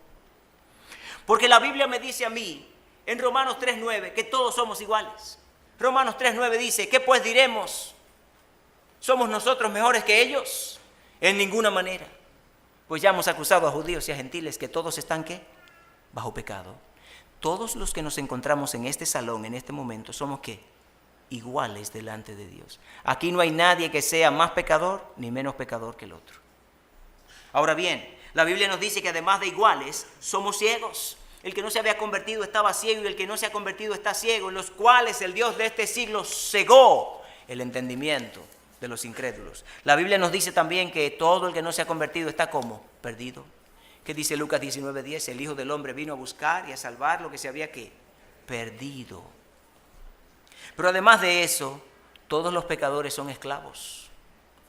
Porque la Biblia me dice a mí, en Romanos 3:9, que todos somos iguales. Romanos 3:9 dice, ¿qué pues diremos? ¿Somos nosotros mejores que ellos? En ninguna manera. Pues ya hemos acusado a judíos y a gentiles que todos están, ¿qué? Bajo pecado. Todos los que nos encontramos en este salón, en este momento, somos, ¿qué? Iguales delante de Dios. Aquí no hay nadie que sea más pecador ni menos pecador que el otro. Ahora bien, la Biblia nos dice que además de iguales, somos ciegos. El que no se había convertido estaba ciego y el que no se ha convertido está ciego, en los cuales el Dios de este siglo cegó el entendimiento de los incrédulos. La Biblia nos dice también que todo el que no se ha convertido está como perdido. ¿Qué dice Lucas 19:10? El Hijo del Hombre vino a buscar y a salvar lo que se había ¿qué? Perdido. Pero además de eso, todos los pecadores son esclavos.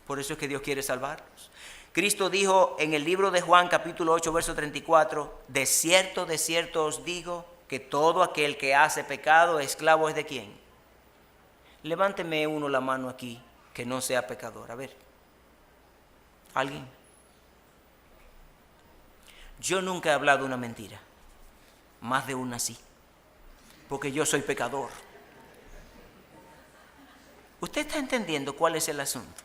Por eso es que Dios quiere salvarlos. Cristo dijo en el libro de Juan capítulo 8 verso 34, de cierto os digo que todo aquel que hace pecado, esclavo es de ¿quién? Levánteme uno la mano aquí que no sea pecador. A ver, ¿alguien? Yo nunca he hablado una mentira, más de una sí, porque yo soy pecador. ¿Usted está entendiendo cuál es el asunto?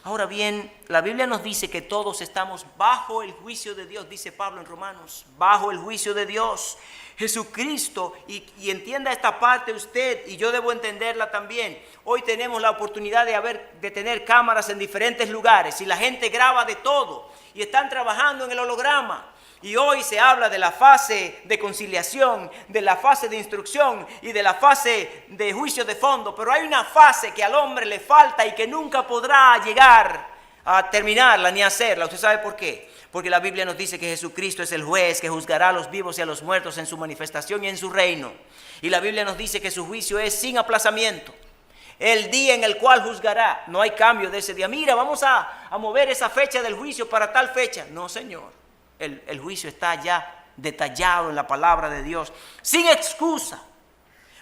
Ahora bien, la Biblia nos dice que todos estamos bajo el juicio de Dios, dice Pablo en Romanos, bajo el juicio de Dios. Jesucristo, y entienda esta parte usted, y yo debo entenderla también. Hoy tenemos la oportunidad de tener cámaras en diferentes lugares, y la gente graba de todo, y están trabajando en el holograma. Y hoy se habla de la fase de conciliación, de la fase de instrucción y de la fase de juicio de fondo. Pero hay una fase que al hombre le falta y que nunca podrá llegar a terminarla ni hacerla. ¿Usted sabe por qué? Porque la Biblia nos dice que Jesucristo es el juez que juzgará a los vivos y a los muertos en su manifestación y en su reino. Y la Biblia nos dice que su juicio es sin aplazamiento. El día en el cual juzgará, no hay cambio de ese día. Mira, vamos a mover esa fecha del juicio para tal fecha. No, Señor. El juicio está ya detallado en la palabra de Dios, sin excusa,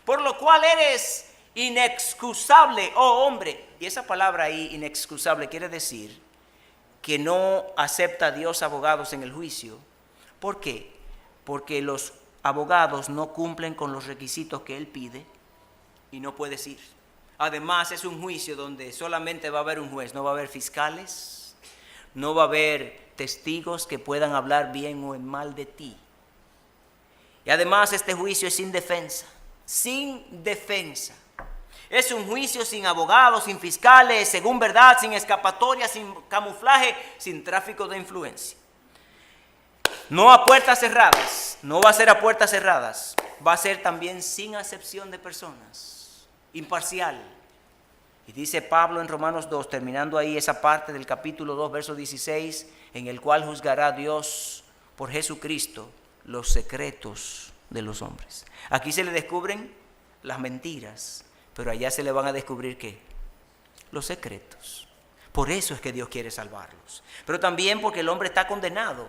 por lo cual eres inexcusable, oh hombre. Y esa palabra ahí, inexcusable, quiere decir que no acepta a Dios abogados en el juicio. ¿Por qué? Porque los abogados no cumplen con los requisitos que Él pide y no puedes ir. Además, es un juicio donde solamente va a haber un juez, no va a haber fiscales, no va a haber testigos que puedan hablar bien o en mal de ti. Y además este juicio es sin defensa, sin defensa. Es un juicio sin abogados, sin fiscales, según verdad, sin escapatoria, sin camuflaje, sin tráfico de influencia. No a puertas cerradas, no va a ser a puertas cerradas, va a ser también sin acepción de personas, imparcial. Y dice Pablo en Romanos 2, terminando ahí esa parte del capítulo 2, verso 16, en el cual juzgará Dios por Jesucristo los secretos de los hombres. Aquí se le descubren las mentiras, pero allá se le van a descubrir ¿qué? Los secretos. Por eso es que Dios quiere salvarlos. Pero también porque el hombre está condenado.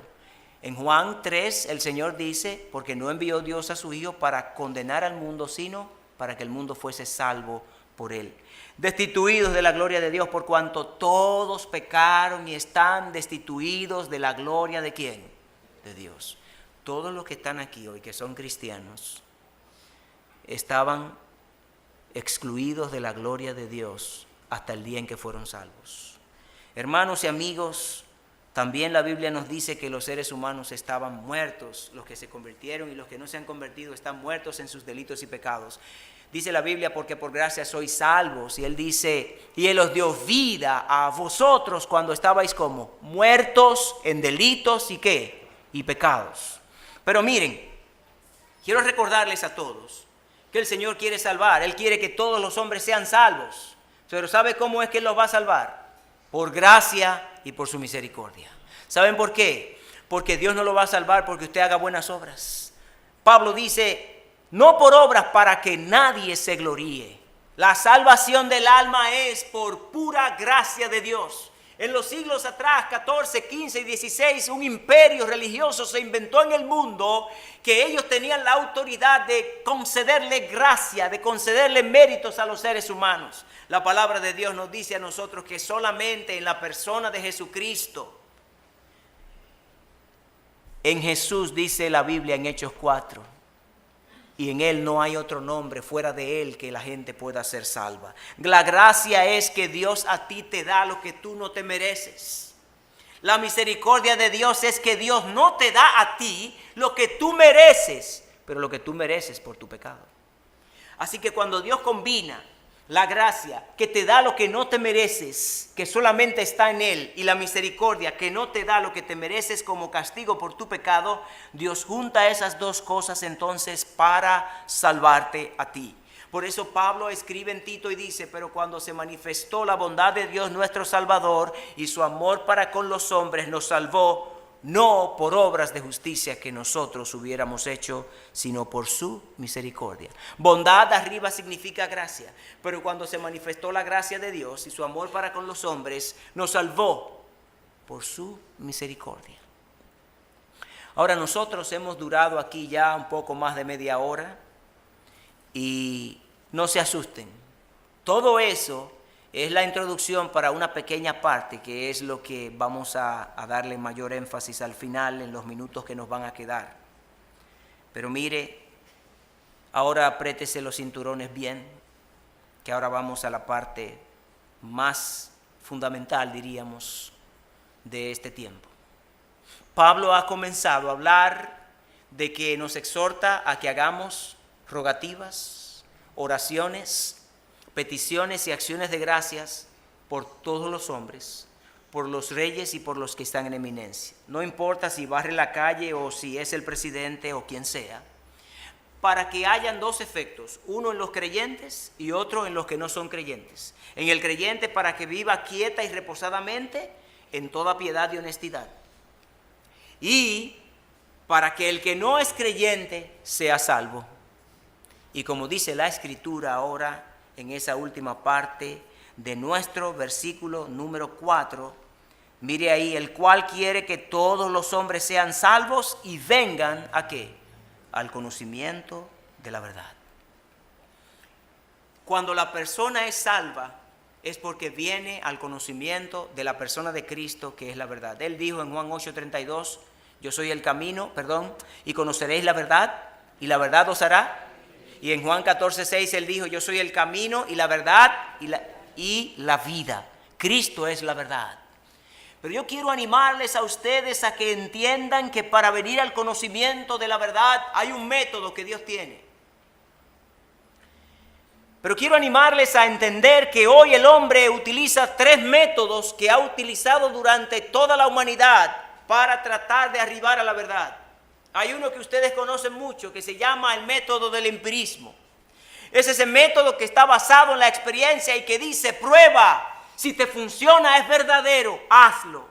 En Juan 3 el Señor dice, porque no envió Dios a su Hijo para condenar al mundo, sino para que el mundo fuese salvo por él. Destituidos de la gloria de Dios, por cuanto todos pecaron y están destituidos de la gloria ¿de quién? De Dios. Todos los que están aquí hoy, que son cristianos, estaban excluidos de la gloria de Dios hasta el día en que fueron salvos. Hermanos y amigos, también la Biblia nos dice que los seres humanos estaban muertos. Los que se convirtieron y los que no se han convertido están muertos en sus delitos y pecados. Dice la Biblia, porque por gracia sois salvos. Y Él dice, y Él os dio vida a vosotros cuando estabais como muertos en delitos y ¿qué? Y pecados. Pero miren, quiero recordarles a todos que el Señor quiere salvar. Él quiere que todos los hombres sean salvos. Pero ¿sabe cómo es que Él los va a salvar? Por gracia y por su misericordia. ¿Saben por qué? Porque Dios no lo va a salvar porque usted haga buenas obras. Pablo dice, no por obras para que nadie se gloríe. La salvación del alma es por pura gracia de Dios. En los siglos atrás, 14, 15 y 16, un imperio religioso se inventó en el mundo que ellos tenían la autoridad de concederle gracia, de concederle méritos a los seres humanos. La palabra de Dios nos dice a nosotros que solamente en la persona de Jesucristo, en Jesús dice la Biblia en Hechos 4, y en Él no hay otro nombre fuera de Él que la gente pueda ser salva. La gracia es que Dios a ti te da lo que tú no te mereces. La misericordia de Dios es que Dios no te da a ti lo que tú mereces, pero lo que tú mereces por tu pecado. Así que cuando Dios combina la gracia que te da lo que no te mereces, que solamente está en Él, y la misericordia que no te da lo que te mereces como castigo por tu pecado, Dios junta esas dos cosas entonces para salvarte a ti. Por eso Pablo escribe en Tito y dice: pero cuando se manifestó la bondad de Dios nuestro Salvador y su amor para con los hombres, nos salvó no por obras de justicia que nosotros hubiéramos hecho, sino por su misericordia. Bondad arriba significa gracia, pero cuando se manifestó la gracia de Dios y su amor para con los hombres, nos salvó por su misericordia. Ahora, nosotros hemos durado aquí ya un poco más de media hora y no se asusten. Todo eso es la introducción para una pequeña parte que es lo que vamos a darle mayor énfasis al final en los minutos que nos van a quedar. Pero mire, ahora apriétese los cinturones bien, que ahora vamos a la parte más fundamental, diríamos, de este tiempo. Pablo ha comenzado a hablar de que nos exhorta a que hagamos rogativas, oraciones, peticiones y acciones de gracias por todos los hombres, por los reyes y por los que están en eminencia. No importa si barre la calle o si es el presidente o quien sea, para que hayan dos efectos, uno en los creyentes y otro en los que no son creyentes. En el creyente, para que viva quieta y reposadamente en toda piedad y honestidad. Y para que el que no es creyente sea salvo. Y como dice la Escritura ahora, en esa última parte de nuestro versículo número 4, mire ahí: el cual quiere que todos los hombres sean salvos y vengan ¿a qué? Al conocimiento de la verdad. Cuando la persona es salva es porque viene al conocimiento de la persona de Cristo, que es la verdad. Él dijo en Juan 8:32, yo soy el camino, y conoceréis la verdad, y la verdad os hará. Y en Juan 14:6 él dijo: yo soy el camino y la verdad y la vida. Cristo es la verdad. Pero yo quiero animarles a ustedes a que entiendan que para venir al conocimiento de la verdad hay un método que Dios tiene. Pero quiero animarles a entender que hoy el hombre utiliza 3 métodos que ha utilizado durante toda la humanidad para tratar de arribar a la verdad. Hay uno que ustedes conocen mucho que se llama el método del empirismo. Es ese método que está basado en la experiencia y que dice: prueba, si te funciona es verdadero, hazlo.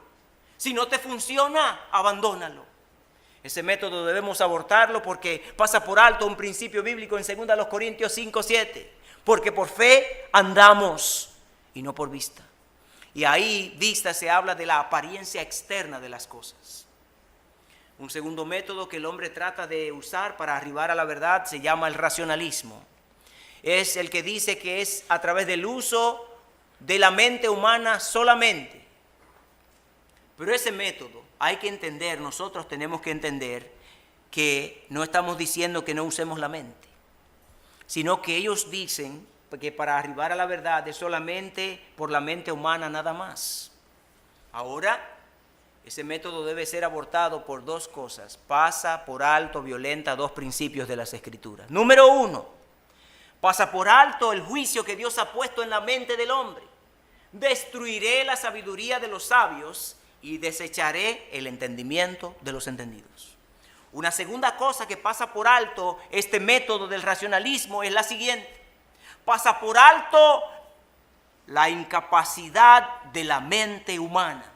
Si no te funciona, abandónalo. Ese método debemos abortarlo porque pasa por alto un principio bíblico en 2 Corintios 5:7. Porque por fe andamos y no por vista. Y ahí vista se habla de la apariencia externa de las cosas. Un segundo método que el hombre trata de usar para arribar a la verdad se llama el racionalismo. Es el que dice que es a través del uso de la mente humana solamente. Pero ese método hay que entender, nosotros tenemos que entender que no estamos diciendo que no usemos la mente, sino que ellos dicen que para arribar a la verdad es solamente por la mente humana nada más. Ahora, ese método debe ser abortado por 2 cosas. Pasa por alto, violenta 2 principios de las Escrituras. Número 1, pasa por alto el juicio que Dios ha puesto en la mente del hombre. Destruiré la sabiduría de los sabios y desecharé el entendimiento de los entendidos. Una segunda cosa que pasa por alto este método del racionalismo es la siguiente: pasa por alto la incapacidad de la mente humana.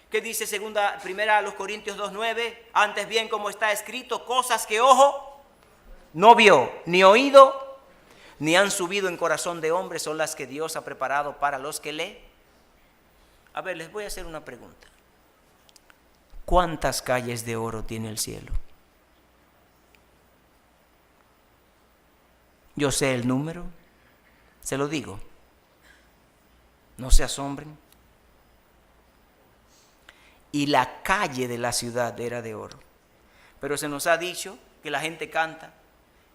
¿Qué dice 1 Corintios 2:9? Antes bien, como está escrito, cosas que ojo no vio, ni oído, ni han subido en corazón de hombre, son las que Dios ha preparado para los que lee. A ver, les voy a hacer una pregunta. ¿Cuántas calles de oro tiene el cielo? Yo sé el número, se lo digo. No se asombren. Y la calle de la ciudad era de oro. Pero se nos ha dicho que la gente canta: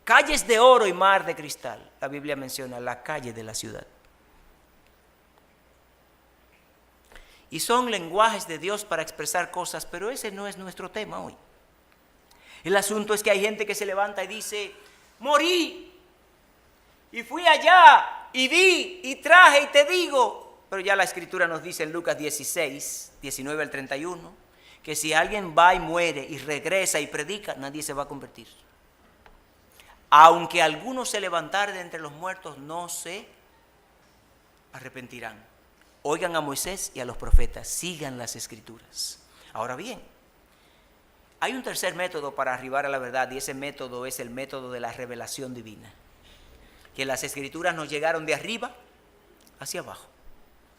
calles de oro y mar de cristal. La Biblia menciona la calle de la ciudad. Y son lenguajes de Dios para expresar cosas, pero ese no es nuestro tema hoy. El asunto es que hay gente que se levanta y dice: morí y fui allá y vi y traje y te digo. Pero ya la escritura nos dice en Lucas 16, 19 al 31, que si alguien va y muere y regresa y predica, nadie se va a convertir. Aunque algunos se levantaren de entre los muertos, no se arrepentirán. Oigan a Moisés y a los profetas, sigan las escrituras. Ahora bien, hay un tercer método para arribar a la verdad, y ese método es el método de la revelación divina. Que las escrituras nos llegaron de arriba hacia abajo.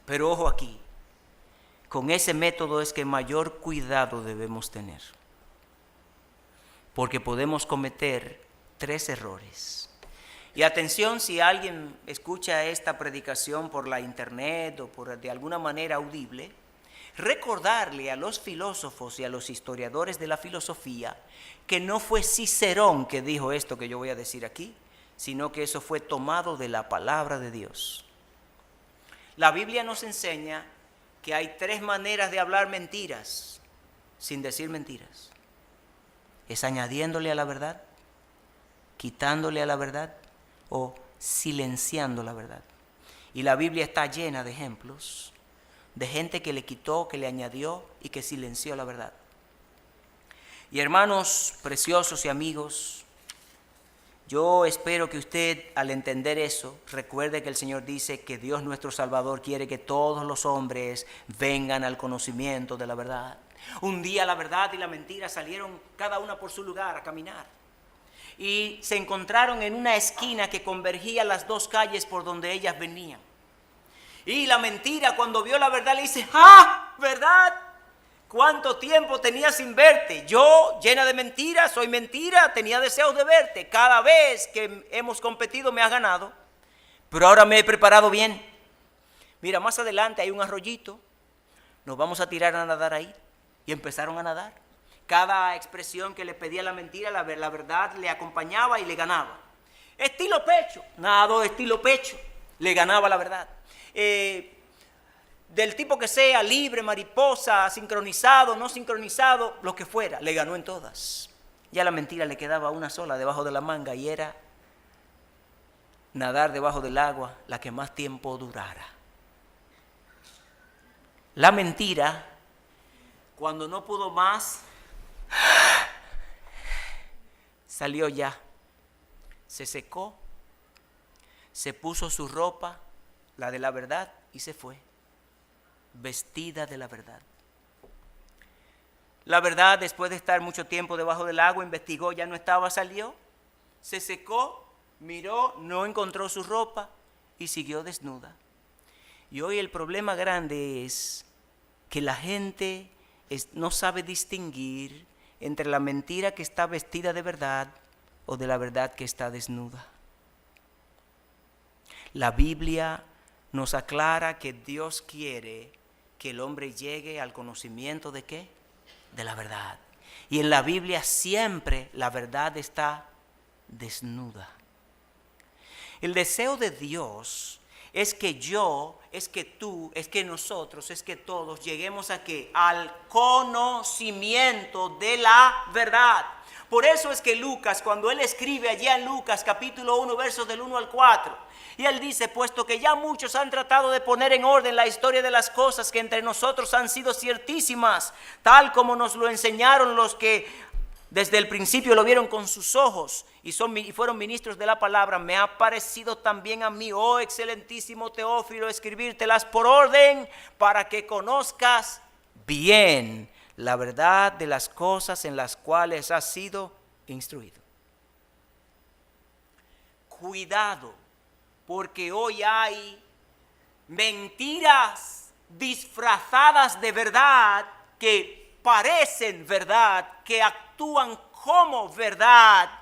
Pero ojo aquí, con ese método es que mayor cuidado debemos tener. Porque podemos cometer 3 errores. Y atención, si alguien escucha esta predicación por la internet o por de alguna manera audible, recordarle a los filósofos y a los historiadores de la filosofía que no fue Cicerón que dijo esto que yo voy a decir aquí, sino que eso fue tomado de la palabra de Dios. La Biblia nos enseña que hay 3 maneras de hablar mentiras sin decir mentiras. Es añadiéndole a la verdad, quitándole a la verdad o silenciando la verdad. Y la Biblia está llena de ejemplos de gente que le quitó, que le añadió y que silenció la verdad. Y hermanos preciosos y amigos, yo espero que usted, al entender eso, recuerde que el Señor dice que Dios nuestro Salvador quiere que todos los hombres vengan al conocimiento de la verdad. Un día la verdad y la mentira salieron cada una por su lugar a caminar. Y se encontraron en una esquina que convergía las 2 calles por donde ellas venían. Y la mentira, cuando vio la verdad, le dice: ¡ah, verdad! ¿Cuánto tiempo tenía sin verte? Yo, llena de mentiras, soy mentira, tenía deseos de verte. Cada vez que hemos competido me has ganado, pero ahora me he preparado bien. Mira, más adelante hay un arroyito, nos vamos a tirar a nadar ahí. Y empezaron a nadar. Cada expresión que le pedía la mentira, la verdad le acompañaba y le ganaba. Estilo pecho, nadó estilo pecho, le ganaba la verdad. Del tipo que sea, libre, mariposa, sincronizado, no sincronizado, lo que fuera, le ganó en todas. Ya la mentira le quedaba una sola debajo de la manga y era nadar debajo del agua la que más tiempo durara. La mentira, cuando no pudo más, salió ya, se secó, se puso su ropa, la de la verdad, y se fue, vestida de la verdad. La verdad, después de estar mucho tiempo debajo del agua, investigó, ya no estaba, salió, se secó, miró, no encontró su ropa y siguió desnuda. Y hoy el problema grande es que la gente no sabe distinguir entre la mentira que está vestida de verdad o de la verdad que está desnuda. La Biblia nos aclara que Dios quiere que el hombre llegue al conocimiento ¿de qué? De la verdad. Y en la Biblia siempre la verdad está desnuda. El deseo de Dios es que yo, es que tú, es que nosotros, es que todos lleguemos a ¿qué? Al conocimiento de la verdad. Por eso es que Lucas, cuando él escribe allá en Lucas capítulo 1, versos del 1 al 4, y él dice: puesto que ya muchos han tratado de poner en orden la historia de las cosas que entre nosotros han sido ciertísimas, tal como nos lo enseñaron los que desde el principio lo vieron con sus ojos y fueron ministros de la palabra, me ha parecido también a mí, oh excelentísimo Teófilo, escribírtelas por orden para que conozcas bien la verdad de las cosas en las cuales has sido instruido. Cuidado, porque hoy hay mentiras disfrazadas de verdad que parecen verdad, que actúan como verdad,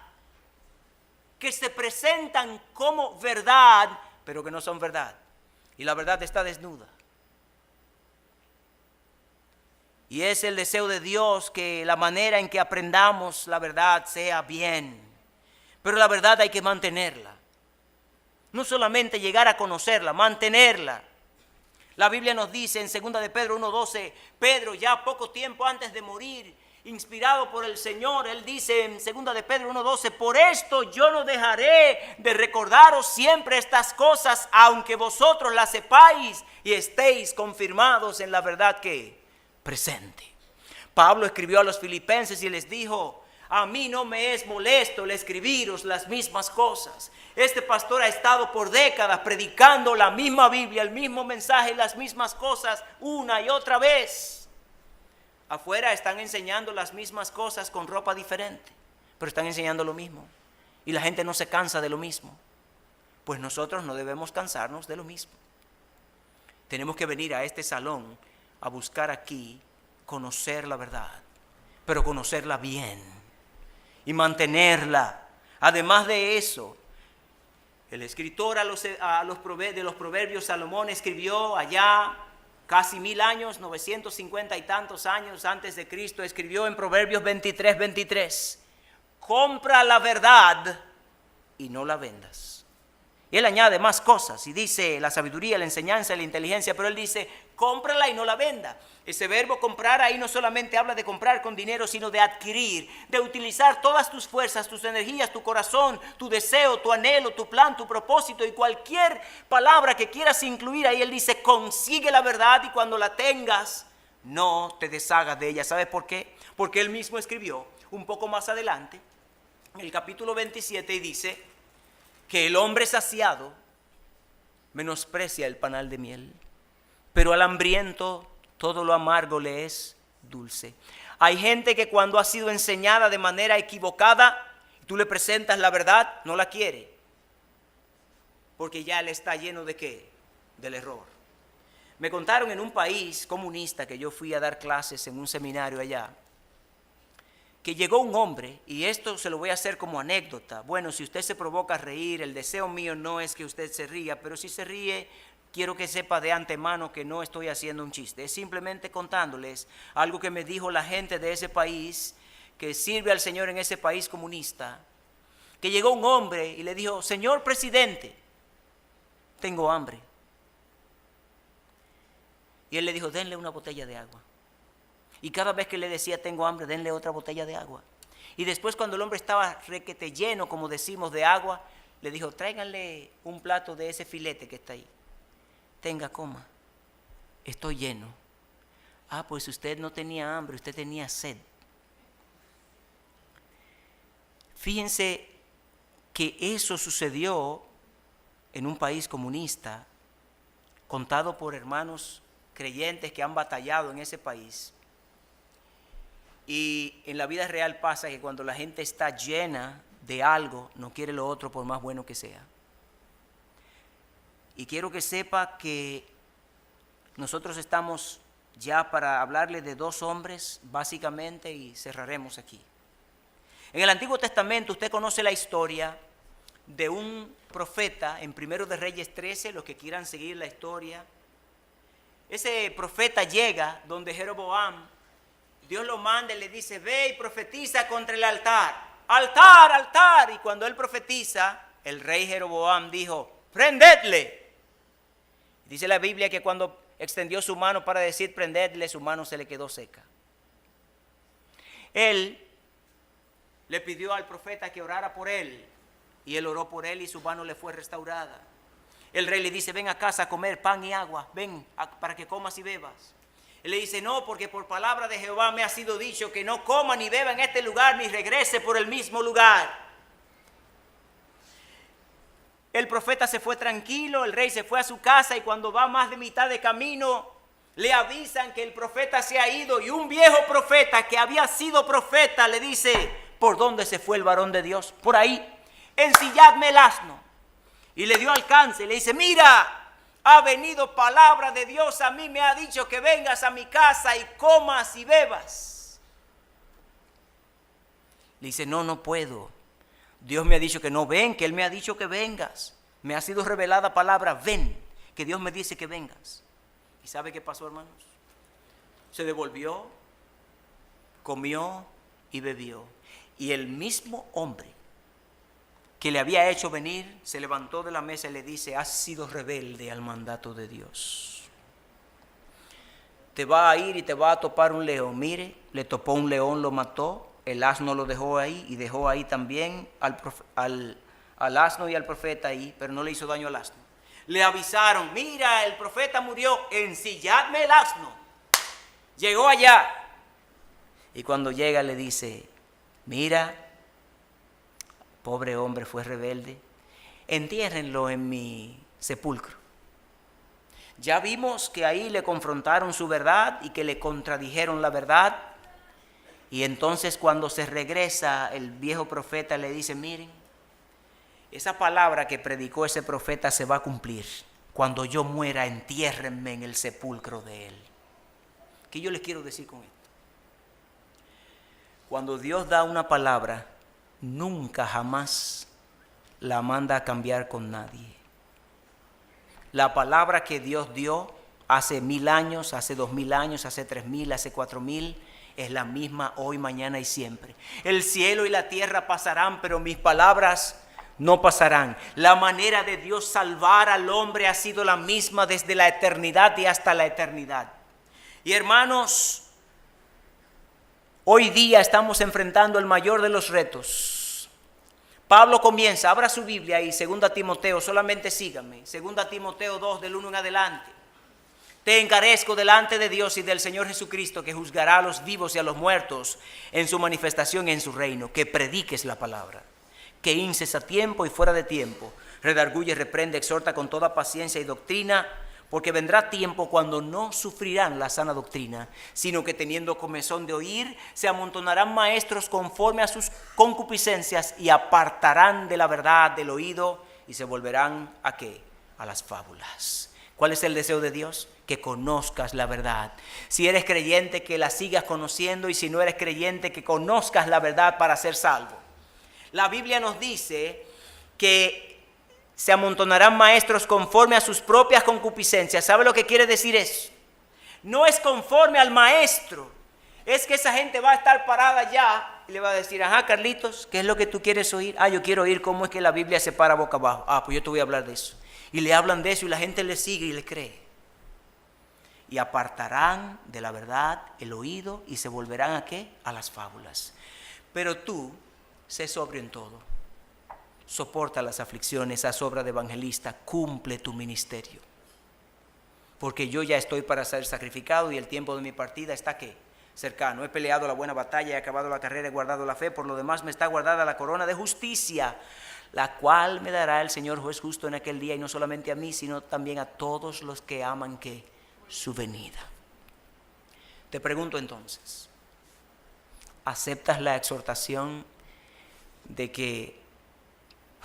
que se presentan como verdad, pero que no son verdad. Y la verdad está desnuda. Y es el deseo de Dios que la manera en que aprendamos la verdad sea bien. Pero la verdad hay que mantenerla. No solamente llegar a conocerla, mantenerla. La Biblia nos dice en 2 de Pedro 1:12, Pedro ya poco tiempo antes de morir, inspirado por el Señor. Él dice en 2 de Pedro 1:12, por esto yo no dejaré de recordaros siempre estas cosas, aunque vosotros las sepáis y estéis confirmados en la verdad que presente. Pablo escribió a los filipenses y les dijo, a mí no me es molesto el escribiros las mismas cosas. Este pastor ha estado por décadas predicando la misma Biblia, el mismo mensaje, las mismas cosas una y otra vez. Afuera están enseñando las mismas cosas con ropa diferente, pero están enseñando lo mismo. Y la gente no se cansa de lo mismo. Pues nosotros no debemos cansarnos de lo mismo. Tenemos que venir a este salón a buscar aquí conocer la verdad, pero conocerla bien y mantenerla. Además de eso, el escritor de los proverbios, Salomón, escribió allá casi 1000 años, 950 y tantos años antes de Cristo, escribió en Proverbios 23:23, compra la verdad y no la vendas. Y él añade más cosas y dice la sabiduría, la enseñanza, la inteligencia, pero él dice, cómprala y no la venda. Ese verbo comprar ahí no solamente habla de comprar con dinero, sino de adquirir, de utilizar todas tus fuerzas, tus energías, tu corazón, tu deseo, tu anhelo, tu plan, tu propósito y cualquier palabra que quieras incluir ahí. Él dice, consigue la verdad y cuando la tengas, no te deshagas de ella. ¿Sabes por qué? Porque él mismo escribió un poco más adelante, en el capítulo 27, y dice que el hombre saciado menosprecia el panal de miel, pero al hambriento todo lo amargo le es dulce. Hay gente que cuando ha sido enseñada de manera equivocada, tú le presentas la verdad, no la quiere, porque ya él está lleno de ¿qué? Del error. Me contaron en un país comunista que yo fui a dar clases en un seminario allá, que llegó un hombre, y esto se lo voy a hacer como anécdota. Bueno, si usted se provoca a reír, el deseo mío no es que usted se ría, pero si se ríe, quiero que sepa de antemano que no estoy haciendo un chiste. Es simplemente contándoles algo que me dijo la gente de ese país, que sirve al Señor en ese país comunista, que llegó un hombre y le dijo, señor presidente, tengo hambre. Y él le dijo, denle una botella de agua. Y cada vez que le decía, tengo hambre, denle otra botella de agua. Y después cuando el hombre estaba requete lleno, como decimos, de agua, le dijo, tráiganle un plato de ese filete que está ahí. Tenga, coma, estoy lleno. Ah, pues usted no tenía hambre, usted tenía sed. Fíjense que eso sucedió en un país comunista, contado por hermanos creyentes que han batallado en ese país. Y en la vida real pasa que cuando la gente está llena de algo, no quiere lo otro por más bueno que sea. Y quiero que sepa que nosotros estamos ya para hablarle de dos hombres, básicamente, y cerraremos aquí. En el Antiguo Testamento usted conoce la historia de un profeta en 1 de Reyes 13, los que quieran seguir la historia. Ese profeta llega donde Jeroboam, Dios lo manda y le dice, ve y profetiza contra el altar. ¡Altar, altar! Y cuando él profetiza, el rey Jeroboam dijo, prendedle. Dice la Biblia que cuando extendió su mano para decir prendedle, su mano se le quedó seca. Él le pidió al profeta que orara por él. Y él oró por él y su mano le fue restaurada. El rey le dice, ven a casa a comer pan y agua. Ven para que comas y bebas. Él le dice, no, porque por palabra de Jehová me ha sido dicho que no coma ni beba en este lugar, ni regrese por el mismo lugar. El profeta se fue tranquilo, el rey se fue a su casa y cuando va más de mitad de camino, le avisan que el profeta se ha ido y un viejo profeta que había sido profeta le dice, ¿por dónde se fue el varón de Dios? Por ahí, ensilladme el asno. Y le dio alcance, le dice, mira, ha venido palabra de Dios a mí, me ha dicho que vengas a mi casa y comas y bebas. Le dice, no, no puedo. Dios me ha dicho que no, ven, que Él me ha dicho que vengas. Me ha sido revelada palabra, ven, que Dios me dice que vengas. ¿Y sabe qué pasó, hermanos? Se devolvió, comió y bebió. Y el mismo hombre que le había hecho venir, se levantó de la mesa y le dice, has sido rebelde al mandato de Dios. te va a ir y te va a topar un león. Mire, le topó un león, lo mató, el asno lo dejó ahí y dejó ahí también al asno y al profeta ahí, pero no le hizo daño al asno. Le avisaron, mira, el profeta murió, ensilladme el asno. Llegó allá y cuando llega le dice, mira, pobre hombre fue rebelde, entiérrenlo en mi sepulcro. Ya vimos que ahí le confrontaron su verdad y que le contradijeron la verdad. Y entonces cuando se regresa, el viejo profeta le dice, miren, esa palabra que predicó ese profeta se va a cumplir. Cuando yo muera, entiérrenme en el sepulcro de él. ¿Qué yo les quiero decir con esto? Cuando Dios da una palabra, nunca jamás la manda a cambiar con nadie. La palabra que Dios dio hace 1000 años, hace 2000 años, hace 3000, hace 4000, es la misma hoy, mañana y siempre. El cielo y la tierra pasarán, pero mis palabras no pasarán. La manera de Dios salvar al hombre ha sido la misma desde la eternidad y hasta la eternidad. Y hermanos, hoy día estamos enfrentando el mayor de los retos. Pablo comienza, abra su Biblia ahí, 2 Timoteo, solamente síganme. 2 Timoteo 2, del 1 en adelante. Te encarezco delante de Dios y del Señor Jesucristo, que juzgará a los vivos y a los muertos en su manifestación en su reino, que prediques la palabra, que inces a tiempo y fuera de tiempo, redarguye, reprende, exhorta con toda paciencia y doctrina, porque vendrá tiempo cuando no sufrirán la sana doctrina, sino que teniendo comezón de oír, se amontonarán maestros conforme a sus concupiscencias y apartarán de la verdad del oído y se volverán ¿a qué? A las fábulas. ¿Cuál es el deseo de Dios? Que conozcas la verdad. Si eres creyente, que la sigas conociendo, y si no eres creyente, que conozcas la verdad para ser salvo. La Biblia nos dice que se amontonarán maestros conforme a sus propias concupiscencias. ¿Sabe lo que quiere decir eso? No es conforme al maestro. Es que esa gente va a estar parada allá y le va a decir, ajá, Carlitos, ¿qué es lo que tú quieres oír? Ah, yo quiero oír cómo es que la Biblia se para boca abajo. Ah, pues yo te voy a hablar de eso. Y le hablan de eso y la gente le sigue y le cree. Y apartarán de la verdad el oído y se volverán ¿a qué? A las fábulas. Pero tú, sé sobrio en todo. Soporta las aflicciones, haz obra de evangelista, cumple tu ministerio. Porque yo ya estoy para ser sacrificado y el tiempo de mi partida está ¿qué? Cercano. He peleado la buena batalla, he acabado la carrera, he guardado la fe. Por lo demás me está guardada la corona de justicia, la cual me dará el Señor juez justo en aquel día, y no solamente a mí, sino también a todos los que aman ¿qué? Su venida. Te pregunto entonces, ¿aceptas la exhortación de que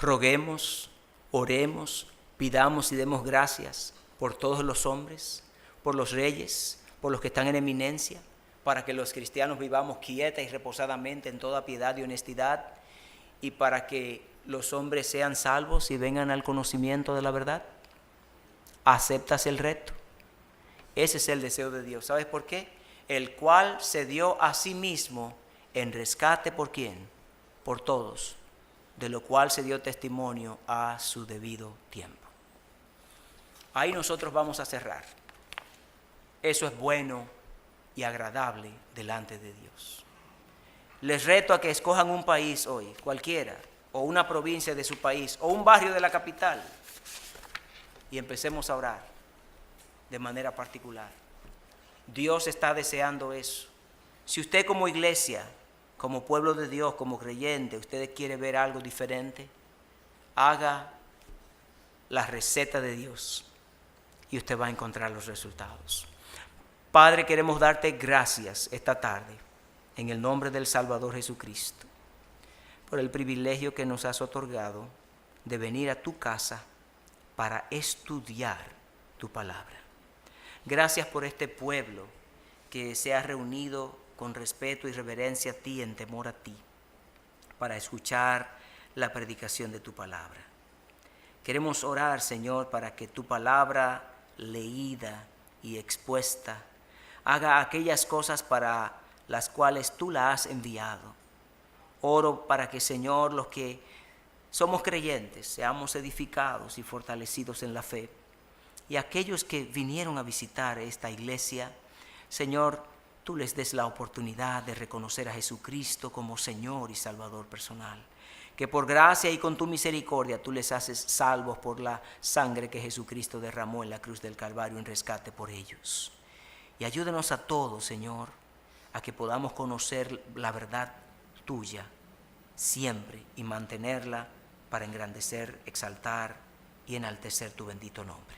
roguemos, oremos, pidamos y demos gracias por todos los hombres, por los reyes, por los que están en eminencia, para que los cristianos vivamos quieta y reposadamente en toda piedad y honestidad, y para que los hombres sean salvos y vengan al conocimiento de la verdad? ¿Aceptas el reto? Ese es el deseo de Dios. ¿Sabes por qué? El cual se dio a sí mismo en rescate, ¿por quién? Por todos, de lo cual se dio testimonio a su debido tiempo. Ahí nosotros vamos a cerrar. Eso es bueno y agradable delante de Dios. Les reto a que escojan un país hoy, cualquiera, o una provincia de su país, o un barrio de la capital, y empecemos a orar de manera particular. Dios está deseando eso. Si usted como iglesia, como pueblo de Dios, como creyente, usted quiere ver algo diferente, haga la receta de Dios y usted va a encontrar los resultados. Padre, queremos darte gracias esta tarde en el nombre del Salvador Jesucristo por el privilegio que nos has otorgado de venir a tu casa para estudiar tu palabra. Gracias por este pueblo que se ha reunido con respeto y reverencia a ti, en temor a ti, para escuchar la predicación de tu palabra. Queremos orar, Señor, para que tu palabra leída y expuesta haga aquellas cosas para las cuales tú la has enviado. Oro para que, Señor, los que somos creyentes seamos edificados y fortalecidos en la fe, y aquellos que vinieron a visitar esta iglesia Señor, tú les des la oportunidad de reconocer a Jesucristo como Señor y Salvador personal. Que por gracia y con tu misericordia tú les haces salvos por la sangre que Jesucristo derramó en la cruz del Calvario en rescate por ellos. Y ayúdanos a todos, Señor, a que podamos conocer la verdad tuya siempre y mantenerla para engrandecer, exaltar y enaltecer tu bendito nombre.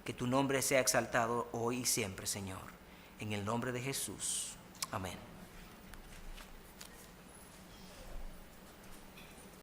Que tu nombre sea exaltado hoy y siempre, Señor. En el nombre de Jesús. Amén.